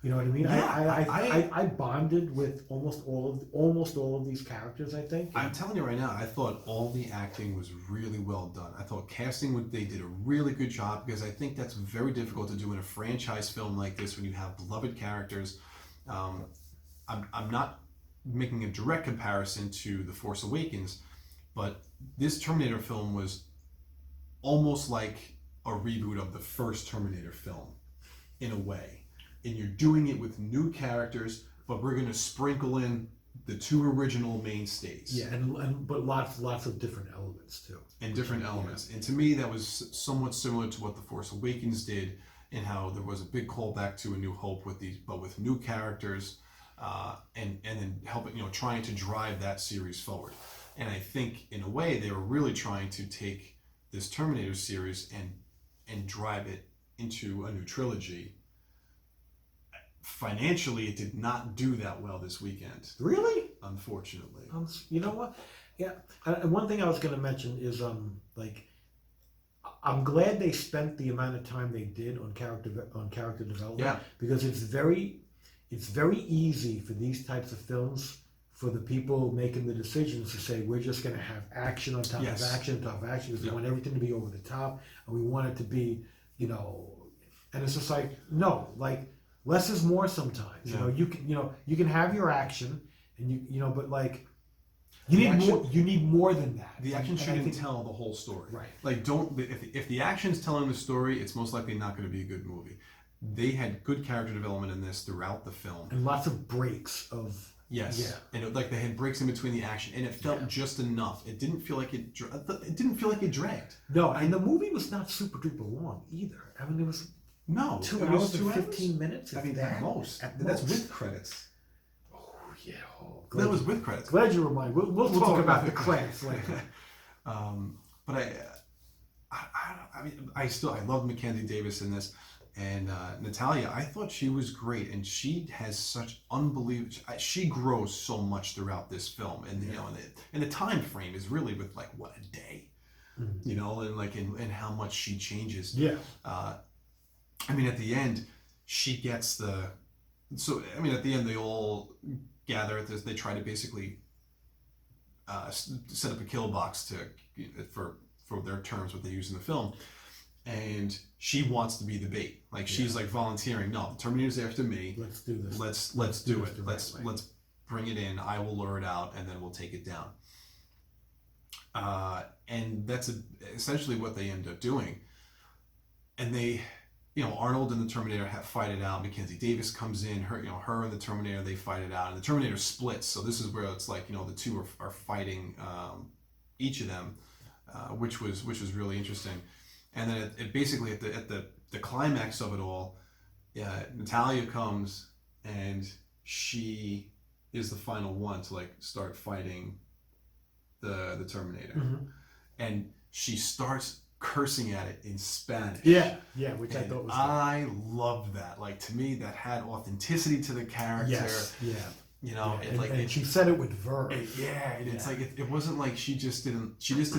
You know what I mean? Yeah, I bonded with almost all of these characters, I think. I'm telling you right now, I thought all the acting was really well done. I thought casting, they did a really good job, because I think that's very difficult to do in a franchise film like this when you have beloved characters. I'm not making a direct comparison to The Force Awakens, but this Terminator film was almost like a reboot of the first Terminator film, in a way. And you're doing it with new characters, but we're going to sprinkle in the two original mainstays. Yeah, but lots of different elements too. And different elements. And to me, that was somewhat similar to what The Force Awakens did, in how there was a big callback to A New Hope but with new characters, and then helping, trying to drive that series forward. And I think in a way they were really trying to take this Terminator series and drive it into a new trilogy. Financially, it did not do that well this weekend. Really? Unfortunately. You know what? Yeah. And one thing I was going to mention is I'm glad they spent the amount of time they did on character development. Yeah. Because it's very easy for these types of films, for the people making the decisions, to say we're just going to have action on top of action on top of action, because we want everything to be over the top, and we want it to be, and it's just like, no, like, less is more sometimes. Yeah. You can have your action, and but like, you need more than that. The action shouldn't tell the whole story. Right. Like, if the action's telling the story, it's most likely not going to be a good movie. They had good character development in this throughout the film, and lots of breaks of. Yes. Yeah. And they had breaks in between the action, and it felt just enough. It didn't feel like it didn't feel like it dragged. No, and the movie was not super duper long either. I mean, it was 2 hours and 15 minutes. I mean, at most. That's with credits. Oh yeah. That was with credits. Glad you reminded. We'll talk about the credits later. But I love Mackenzie Davis in this. And Natalia, I thought she was great, and she has such unbelievable. She grows so much throughout this film, and and the time frame is really with like what, a day, and how much she changes. Yeah. I mean, at the end, she gets at the end they all gather at this. They try to basically set up a kill box for their terms, what they use in the film. And she wants to be the bait. Like, she's like volunteering. No, the Terminator's after me. Let's do this. Let's do it. Let's bring it in. I will lure it out, and then we'll take it down. And that's essentially what they end up doing. And they, Arnold and the Terminator fight it out. Mackenzie Davis comes in. Her and the Terminator, they fight it out, and the Terminator splits. So this is where it's like, the two are fighting each of them, which was really interesting. And then it basically at the climax of it all, Natalia comes, and she is the final one to start fighting the Terminator, and she starts cursing at it in Spanish. Yeah, which I thought was. I loved that. Like, to me, that had authenticity to the character. Yes. Yeah. And she said it with verve. It's like it wasn't like she just didn't say it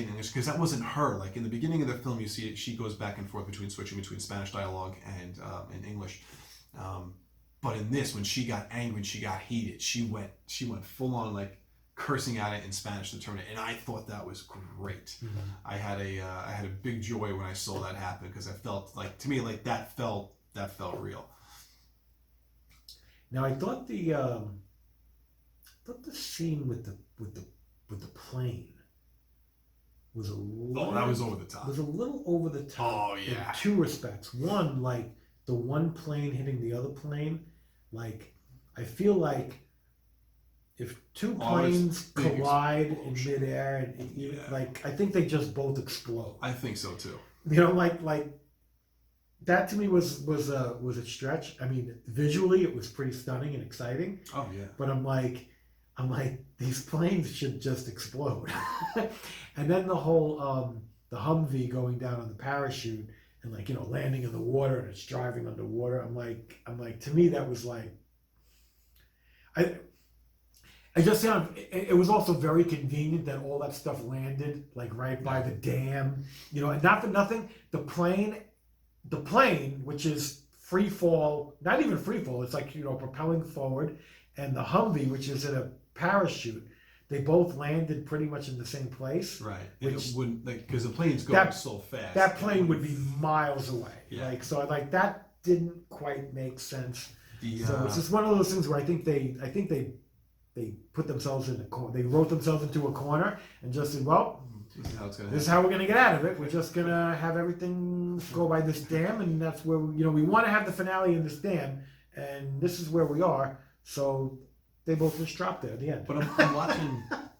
in English, because that wasn't her. Like, in the beginning of the film, you see she goes back and forth switching between Spanish dialogue and English. But in this, when she got angry, she got heated, she went full on cursing at it in Spanish to Terminator, and I thought that was great. I had a big joy when I saw that happen, because I felt to me that felt real. Now, I thought the scene with the plane was a little. Oh, that was over the top. Was a little over the top. Oh yeah. In two respects. One, the one plane hitting the other plane. I feel like if two planes collide in midair, I think they just both explode. I think so too. That to me was a stretch. I mean, visually it was pretty stunning and exciting. Oh yeah. But I'm like, these planes should just explode. And then the whole the Humvee going down on the parachute and landing in the water, and it's driving underwater. I'm like to me that was I just found it was also very convenient that all that stuff landed right by the dam. And not for nothing, the plane, which is free fall, not even free fall. It's like propelling forward, and the Humvee, which is in a parachute, they both landed pretty much in the same place. Right. Which it wouldn't because the plane's going so fast. That plane would be miles away. Yeah. That didn't quite make sense. So it's just one of those things where I think they put themselves in the corner. They wrote themselves into a corner and just said, well, this is how we're going to get out of it. We're just going to have everything go by this dam, and that's where we want to have the finale in this dam, and this is where we are. So they both just dropped there at the end. But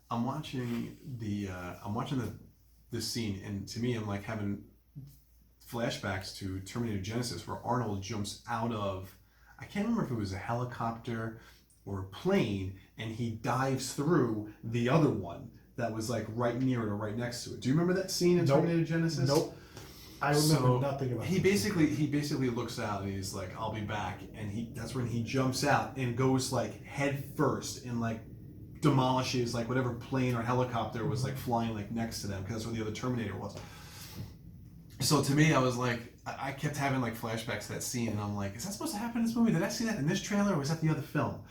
I'm watching this scene, and to me, I'm like having flashbacks to Terminator Genesis, where Arnold jumps out of, I can't remember if it was a helicopter or a plane, and he dives through the other one that was like right near it or right next to it. Do you remember that scene in Terminator Genesis? Nope. I remember nothing about it. He basically looks out and he's like, I'll be back, and that's when he jumps out and goes like head first and like demolishes like whatever plane or helicopter was like flying like next to them, because that's where the other Terminator was. So to me, I was like, I kept having like flashbacks to that scene, and I'm like, is that supposed to happen in this movie? Did I see that in this trailer, or was that the other film?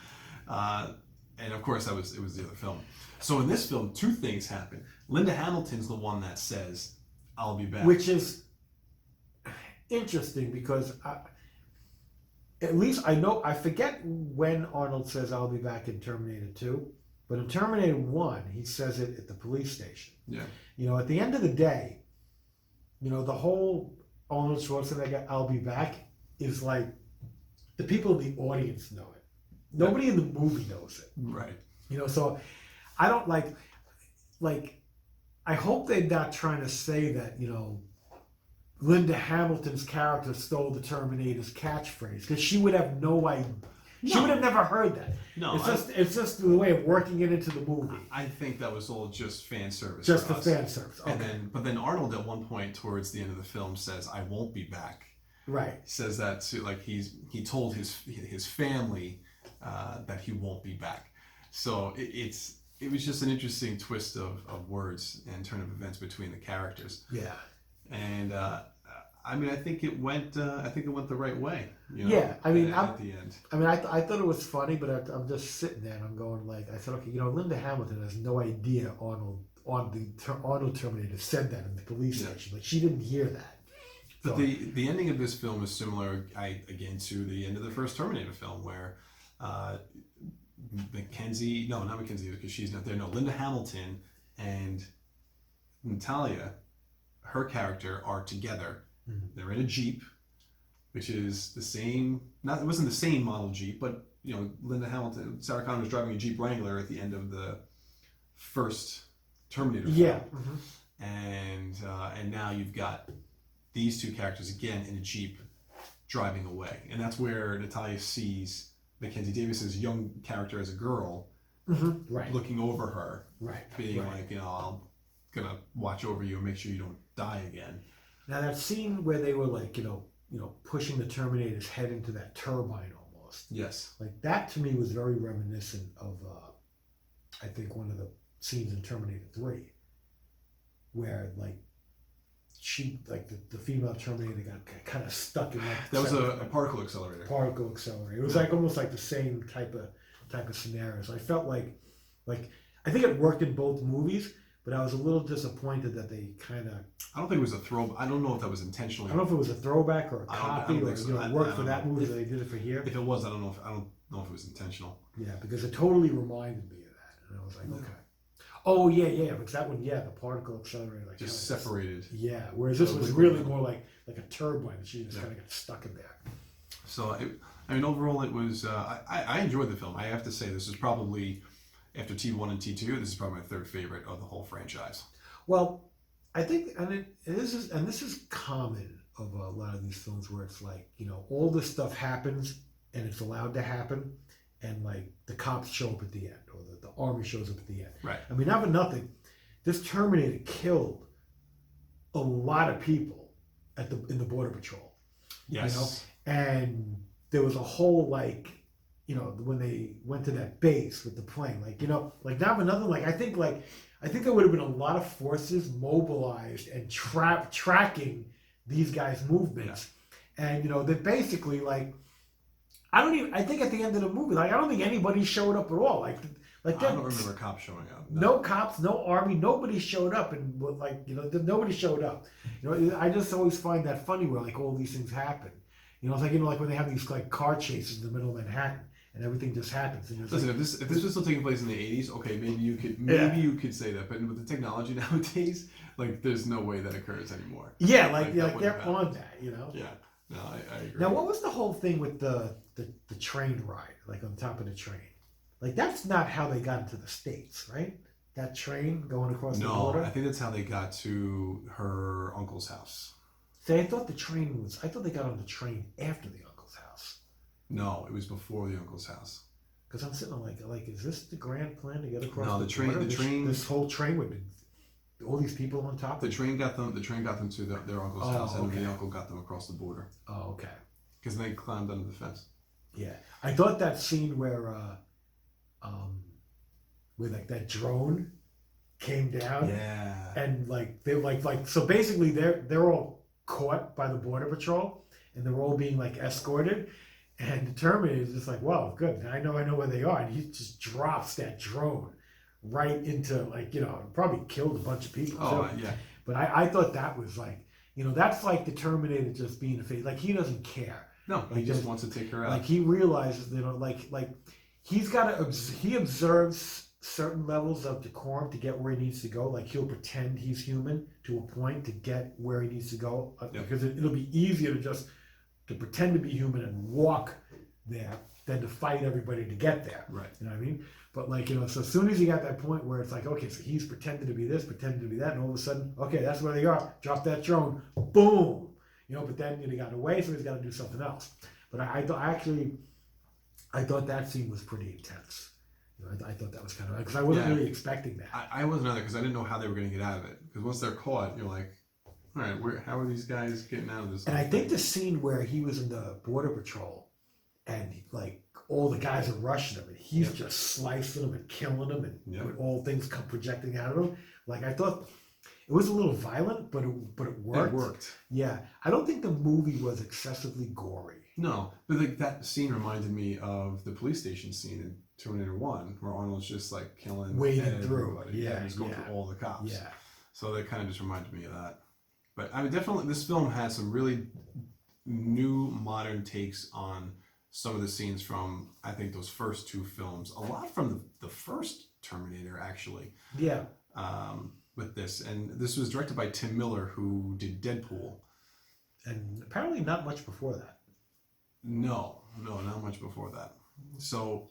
And of course, it was the other film. So in this film, two things happen. Linda Hamilton's the one that says, I'll be back. Which is interesting because at least I forget when Arnold says I'll be back in Terminator 2, but in Terminator 1, he says it at the police station. Yeah. At the end of the day, the whole Arnold Schwarzenegger I'll be back is like the people in the audience know it. Nobody in the movie knows it. Right. So I don't I hope they're not trying to say that, Linda Hamilton's character stole the Terminator's catchphrase, because she would have no idea. She would have never heard that. No, it's just the way of working it into the movie. I think that was all just fan service. Just for fan service. Okay. But then Arnold at one point towards the end of the film says, "I won't be back." Right. He says that to he told his family that he won't be back. So it was just an interesting twist of words and turn of events between the characters. Yeah. And I think it went the right way. Yeah, at the end. I thought it was funny, but I'm just sitting there and I'm going I said, okay, Linda Hamilton has no idea Arnold Terminator said that in the police station. Like, she didn't hear that. But the ending of this film is similar, again, to the end of the first Terminator film, where not Mackenzie, because she's not there. No, Linda Hamilton and Natalia, her character, are together. Mm-hmm. They're in a Jeep, which is the same. It wasn't the same model Jeep, but Linda Hamilton, Sarah Connor was driving a Jeep Wrangler at the end of the first Terminator film. Yeah. Mm-hmm. And now you've got these two characters again in a Jeep driving away, and that's where Natalia sees Mackenzie Davis's young character as a girl, mm-hmm. Right, looking over her, right, being right. like, I'm gonna watch over you and make sure you don't die again. Now that scene where they were like, pushing the Terminator's head into that turbine almost. Yes. Like, that to me was very reminiscent of, I think, one of the scenes in Terminator 3, where the female Terminator got kind of stuck in that. That was a particle accelerator. Particle accelerator. It was almost like the same type of scenarios. I felt like I think it worked in both movies, but I was a little disappointed that they kind of. I don't think it was a throw. I don't know if that was intentionally. I don't know if it was a throwback or a copy, or so. It worked for that movie, so they did it for here. If it was, I don't know if it was intentional. Yeah, because it totally reminded me of that, and I was like, okay. Oh yeah, because that one, the particle accelerator just separated. Yeah, whereas this was really more like a turbine. She just kind of got stuck in there. So overall, it was. I enjoyed the film. I have to say, this is probably, after T1 and T2, this is probably my third favorite of the whole franchise. Well, I think, and this is common of a lot of these films, where it's like, all this stuff happens and it's allowed to happen, and like the cops show up at the end, or the army shows up at the end. Right. I mean, not for nothing, this Terminator killed a lot of people in the Border Patrol. Yes. And there was a whole when they went to that base with the plane, not for nothing, I think there would have been a lot of forces mobilized and tracking these guys' movements. And they basically like I think at the end of the movie, like I don't think anybody showed up at all. Like I don't remember cops showing up. no cops, no army, nobody showed up, and nobody showed up. I just always find that funny where like all these things happen. It's like like when they have these like car chases in the middle of Manhattan and everything just happens. And listen, if this was still taking place in the 80s, okay, maybe you could say that, but with the technology nowadays, like there's no way that occurs anymore. Yeah, like they're on that, Yeah, no, I agree. Now, what was the whole thing with the train ride, like on top of the train? Like that's not how they got into the States, right? That train going across the border. No, I think that's how they got to her uncle's house. See, I thought they got on the train after the uncle's house. No, it was before the uncle's house. Because I'm sitting like, is this the grand plan to get across the train? border? The train. This whole train with all these people on top. The train got them to their uncle's house, and the uncle got them across the border. Oh, okay. Because they climbed under the fence. Yeah, I thought that scene where like that drone came down. Yeah. And like they like so basically they're all caught by the border patrol and they're all being like escorted, and the Terminator is just like, well, good, I know where they are, and he just drops that drone right into like probably killed a bunch of people. Oh yeah. But I thought that was like that's like the Terminator just being a face, like he doesn't care. No, he just wants to take her out. Like he realizes like he observes certain levels of decorum to get where he needs to go. Like he'll pretend he's human to a point to get where he needs to go, because it'll be easier to pretend to be human and walk there than to fight everybody to get there. Right. You know what I mean? But like so as soon as you got that point where it's like, okay, so he's pretending to be this, pretending to be that, and all of a sudden, okay, that's where they are. Drop that drone, boom. But then he got away, so he's got to do something else. But I thought that scene was pretty intense. I thought that was kind of, because I wasn't really expecting that. I wasn't either, because I didn't know how they were going to get out of it. Because once they're caught, you're like, all right, how are these guys getting out of this? And I think the scene where he was in the border patrol, and like all the guys are rushing him, and he's just slicing them and killing them, and with all things come projecting out of him. Like I thought it was a little violent, but it worked. It worked. Yeah, I don't think the movie was excessively gory. No, but like that scene reminded me of the police station scene in Terminator 1, where Arnold's just like killing wading through. Yeah, he's going through all the cops. Yeah. So that kind of just reminded me of that. But I mean, definitely, this film had some really new, modern takes on some of the scenes from, I think, those first two films. A lot from the first Terminator, actually. Yeah. With this, and this was directed by Tim Miller, who did Deadpool. And apparently not much before that. No, not much before that. So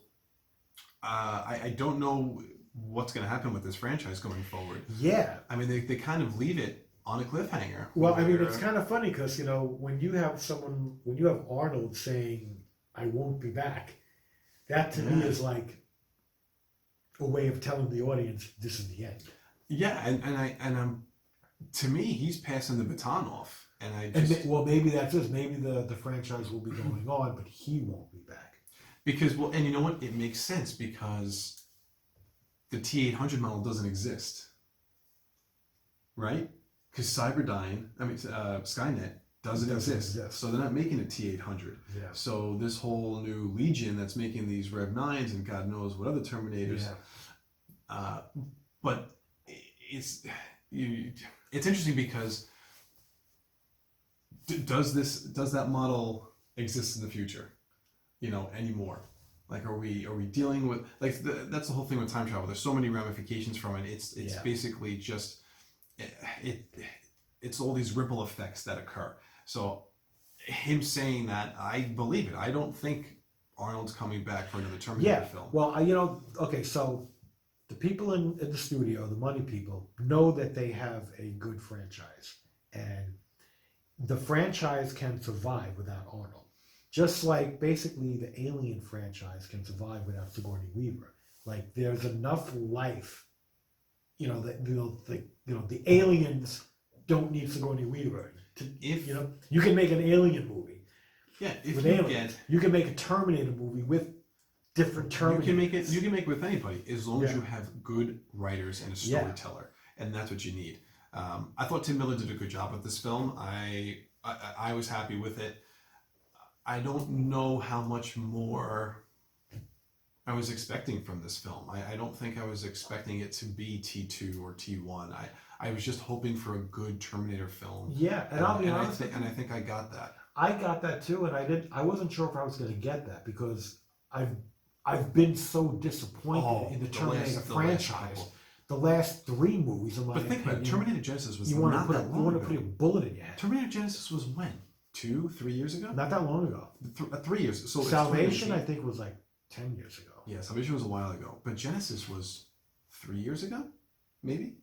I don't know what's going to happen with this franchise going forward. Yeah. I mean, they kind of leave it on a cliffhanger. Well, I mean, it's kind of funny because, when you have Arnold saying, I won't be back, that to me is like a way of telling the audience this is the end. Yeah, and I'm, to me, he's passing the baton off. Maybe that's it. Maybe the franchise will be going on, but he won't be back. Because, and you know what? It makes sense because the T-800 model doesn't exist. Right? Because Skynet doesn't exist. So they're not making a T-800. Yeah. So this whole new Legion that's making these Rev 9s and God knows what other Terminators. Yeah. But it's interesting because does that model exist in the future, anymore? Like, are we dealing with, like, that's the whole thing with time travel. There's so many ramifications from it. It's basically just it's all these ripple effects that occur. So him saying that, I believe it. I don't think Arnold's coming back for another Terminator film. Well, okay, so the people in the studio, the money people, know that they have a good franchise. And the franchise can survive without Arnold. Just like basically the Alien franchise can survive without Sigourney Weaver. Like there's enough life, the aliens don't need Sigourney Weaver. You can make an Alien movie. Yeah, you can make a Terminator movie with different Terminators. You can make it with anybody as long as you have good writers and a storyteller, and that's what you need. I thought Tim Miller did a good job with this film. I was happy with it. I don't know how much more I was expecting from this film. I don't think I was expecting it to be T2 or T1. I was just hoping for a good Terminator film. Yeah, and I'll be honest. And I think I got that. I got that too, and I wasn't sure if I was going to get that because I've been so disappointed in the Terminator franchise. The last 3 movies, in my opinion. But think about it, Terminator Genesis was you not want to that put long you want ago. to put a bullet in your head. Terminator Genesis was when? 2-3 years ago? Not that long ago. 3 years. So Salvation, I think, was like 10 years ago. Yeah, Salvation was a while ago, but Genesis was 3 years ago, maybe.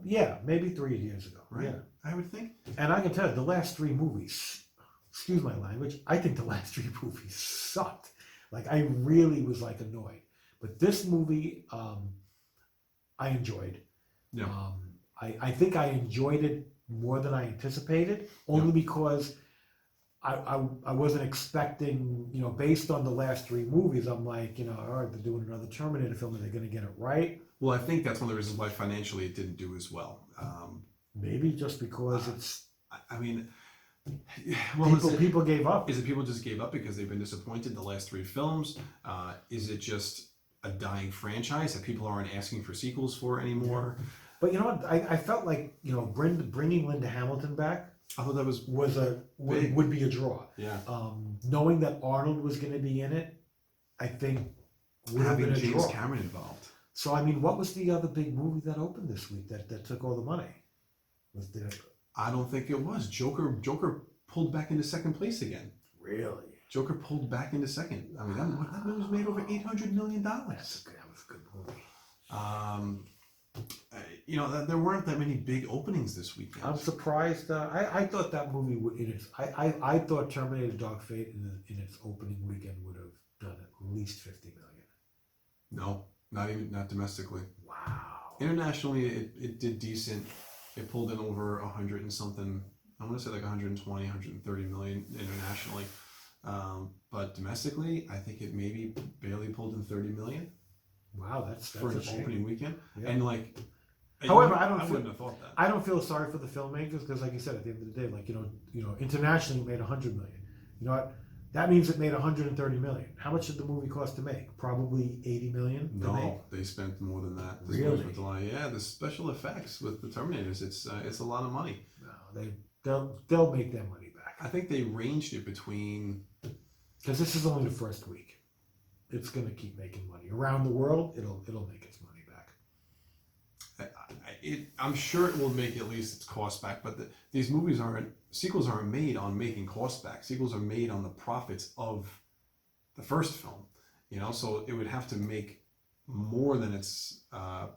Yeah, maybe 3 years ago. Right. Yeah, I would think. and I can tell you, the last 3 movies. Excuse my language. I think the last 3 movies sucked. Like I really was like annoyed. But this movie, I enjoyed. Yeah. I think I enjoyed it more than I anticipated, only because I wasn't expecting, based on the last 3 movies, I'm like, all right, they're doing another Terminator film. Are they going to get it right? Well, I think that's one of the reasons why financially it didn't do as well. Maybe just because it's. I mean, well, people gave up. Is it people just gave up because they've been disappointed in the last 3 films? Is it just a dying franchise that people aren't asking for sequels for anymore? But you know what? I felt like bringing Linda Hamilton back. I thought that was would be a draw. Yeah. Knowing that Arnold was going to be in it, I think would have been a James draw. Cameron involved. So I mean, what was the other big movie that opened this week that took all the money? Was there? I don't think it was. Joker pulled back into second place again. Really? Joker pulled back into second. I mean, that movie was made over $800 million. That was a good movie. There weren't that many big openings this weekend. I'm surprised. I thought that movie I thought Terminator: Dark Fate in its opening weekend would have done at least 50 million. No, not domestically. Wow. Internationally, it did decent. It pulled in over 100 and something. I want to say like 120, 130 million internationally. But domestically, I think it maybe barely pulled in 30 million. Wow, that's for an opening weekend. Yeah. And like, however, I wouldn't have thought that. I don't feel sorry for the filmmakers because, like you said, at the end of the day, like internationally it made 100 million. You know what? That means it made 130 million. How much did the movie cost to make? Probably 80 million. No, they spent more than that. Really? Yeah, the special effects with the Terminators, it's a lot of money. No, they'll make their money back. I think they ranged it between, because this is only the first week. It's going to keep making money around the world. It'll make its money back. I'm sure it will make at least its cost back. But these sequels aren't made on making costs back. Sequels are made on the profits of the first film. So it would have to make more than its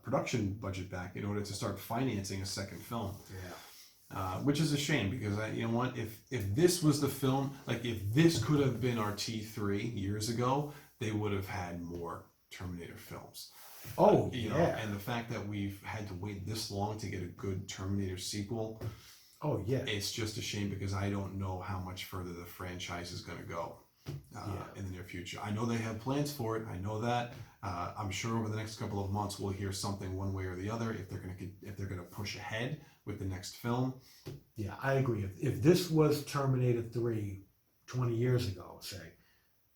production budget back in order to start financing a second film. Yeah. Which is a shame because if this was the film, like if this could have been our T3 years ago, they would have had more Terminator films. Oh, and the fact that we've had to wait this long to get a good Terminator sequel. Oh, yeah. It's just a shame because I don't know how much further the franchise is going to go in the near future. I know they have plans for it. I know that. I'm sure over the next couple of months we'll hear something one way or the other if they're going to push ahead with the next film. Yeah, I agree. If this was Terminator 3 20 years ago, say,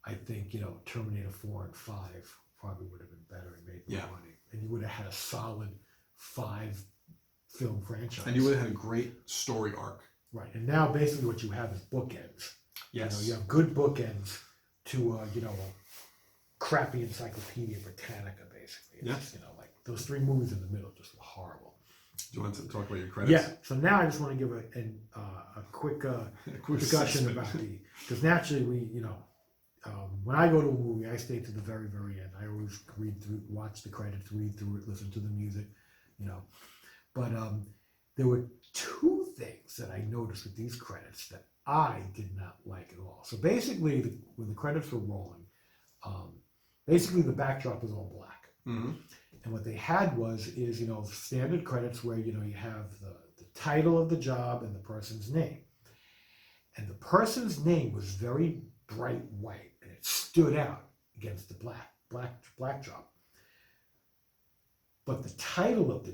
I think, Terminator 4 and 5 probably would have been better and made more money. And you would have had a solid 5-film franchise. And you would have had a great story arc. Right. And now basically what you have is bookends. Yes. You have good bookends to, a crappy Encyclopedia Britannica, basically. It's just, like those 3 movies in the middle just were horrible. Do you want to talk about your credits? Yeah. So now I just want to give a quick discussion about because naturally we, when I go to a movie, I stay to the very, very end. I always watch the credits, read through it, listen to the music, But there were 2 things that I noticed with these credits that I did not like at all. So basically, when the credits were rolling, basically the backdrop was all black. Mm-hmm. And what they had is standard credits where, you have the title of the job and the person's name. And the person's name was very bright white, and it stood out against the black drop. But the title of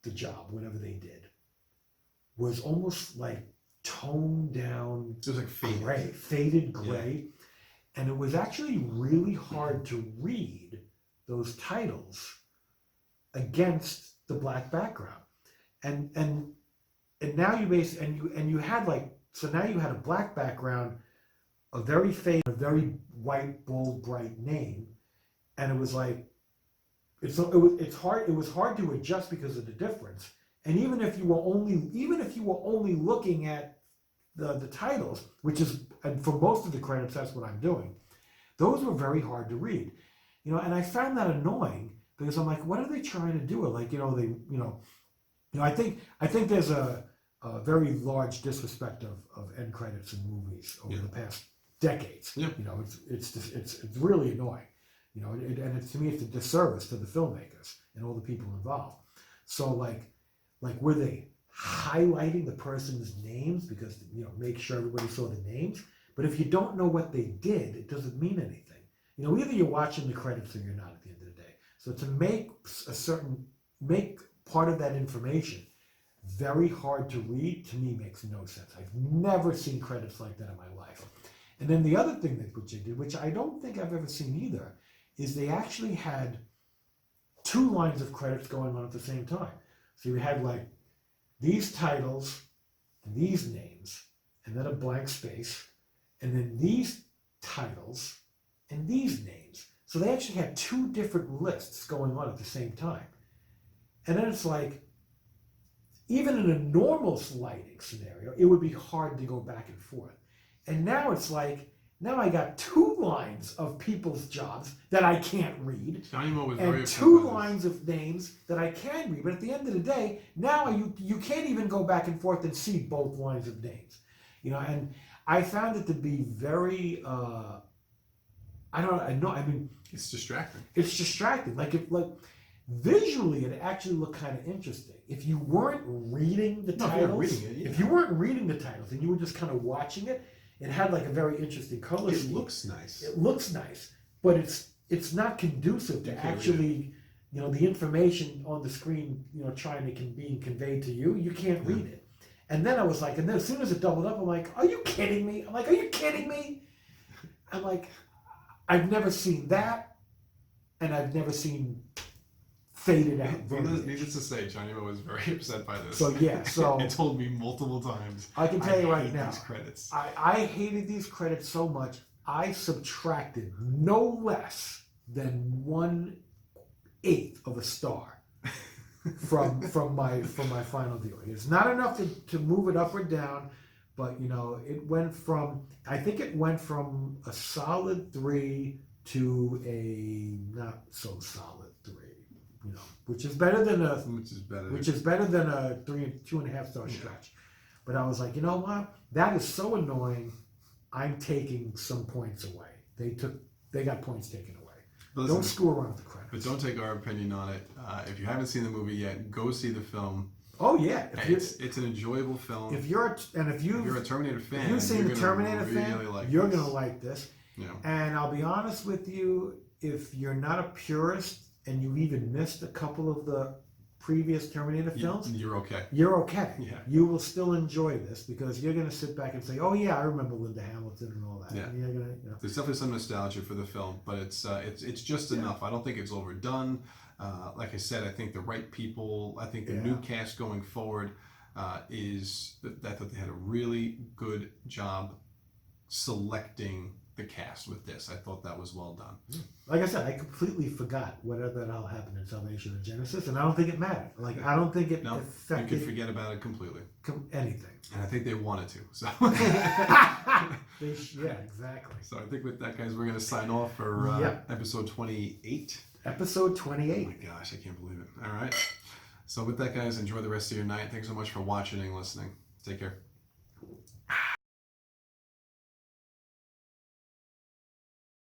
the job, whatever they did, was almost like toned down It was like faded gray. And it was actually really hard to read those titles against the black background. And now you had now you had a black background, a very faded, a very white, bold, bright name, and it was like it was hard to adjust because of the difference. And even if you were only looking at the titles, which is, and for most of the credits that's what I'm doing, those were very hard to read, and I found that annoying because I'm like, what are they trying to do? Like, I think there's a very large disrespect of end credits in movies over the past decades. Yeah. It's really annoying. To me, it's a disservice to the filmmakers and all the people involved. So like were they highlighting the person's names because make sure everybody saw the names? But if you don't know what they did, it doesn't mean anything. Either you're watching the credits or you're not at the end of the day. So to make part of that information very hard to read, to me makes no sense. I've never seen credits like that in my life. And then the other thing which they did, which I don't think I've ever seen either, is they actually had two lines of credits going on at the same time. So you had like these titles, and these names, and then a blank space, and then these titles and these names. So they actually had two different lists going on at the same time. And then it's like, even in a normal lighting scenario, it would be hard to go back and forth. And now it's like, now I got two lines of people's jobs that I can't read, and two lines of names that I can read. But at the end of the day, now you can't even go back and forth and see both lines of names. And I found it to be very, it's distracting. It's distracting. Visually, it actually looked kind of interesting. If you weren't reading the titles, if you weren't reading the titles and you were just kind of watching it, it had like a very interesting color scheme. It looks nice. It looks nice, but it's not conducive to actually, the information on the screen, trying to be conveyed to you. You can't read it. And then I was like, and then as soon as it doubled up, I'm like, are you kidding me? Are you kidding me? I'm like, I've never seen that, and I've never seen faded out. Needless to say, Johnny was very upset by this. So it told me multiple times. I can tell you right now, these credits. I hated these credits so much. I subtracted no less than 1/8 of a star from my final viewing. It's not enough to move it up or down, but it went from a solid 3 to a not so solid 3. Which is better than a 2.5 star stretch. But I was like, you know what? That is so annoying. I'm taking some points away. They got points taken away. Listen, don't screw around with the credits. But don't take our opinion on it. If you haven't seen the movie yet, go see the film. Oh yeah, it's an enjoyable film. If you're a Terminator fan, if you've seen the Terminator fan, you're gonna like this. Yeah. And I'll be honest with you, if you're not a purist and you even missed a couple of the previous Terminator films, you're okay. You're okay. Yeah. You will still enjoy this because you're going to sit back and say, "Oh yeah, I remember Linda Hamilton and all that." Yeah. And you're gonna, There's definitely some nostalgia for the film, but it's just enough. I don't think it's overdone. Like I said, I think the right people. I think the new cast going forward I thought they had a really good job selecting the cast with this. I thought that was well done. Like I said, I completely forgot whatever the hell happened in Salvation of Genesis, and I don't think it mattered. I don't think it affected. You could forget about it completely. Anything. And I think they wanted to. So. Yeah, exactly. So I think with that, guys, we're going to sign off for episode 28. Episode 28. Oh my gosh, I can't believe it. All right. So with that, guys, enjoy the rest of your night. Thanks so much for watching and listening. Take care.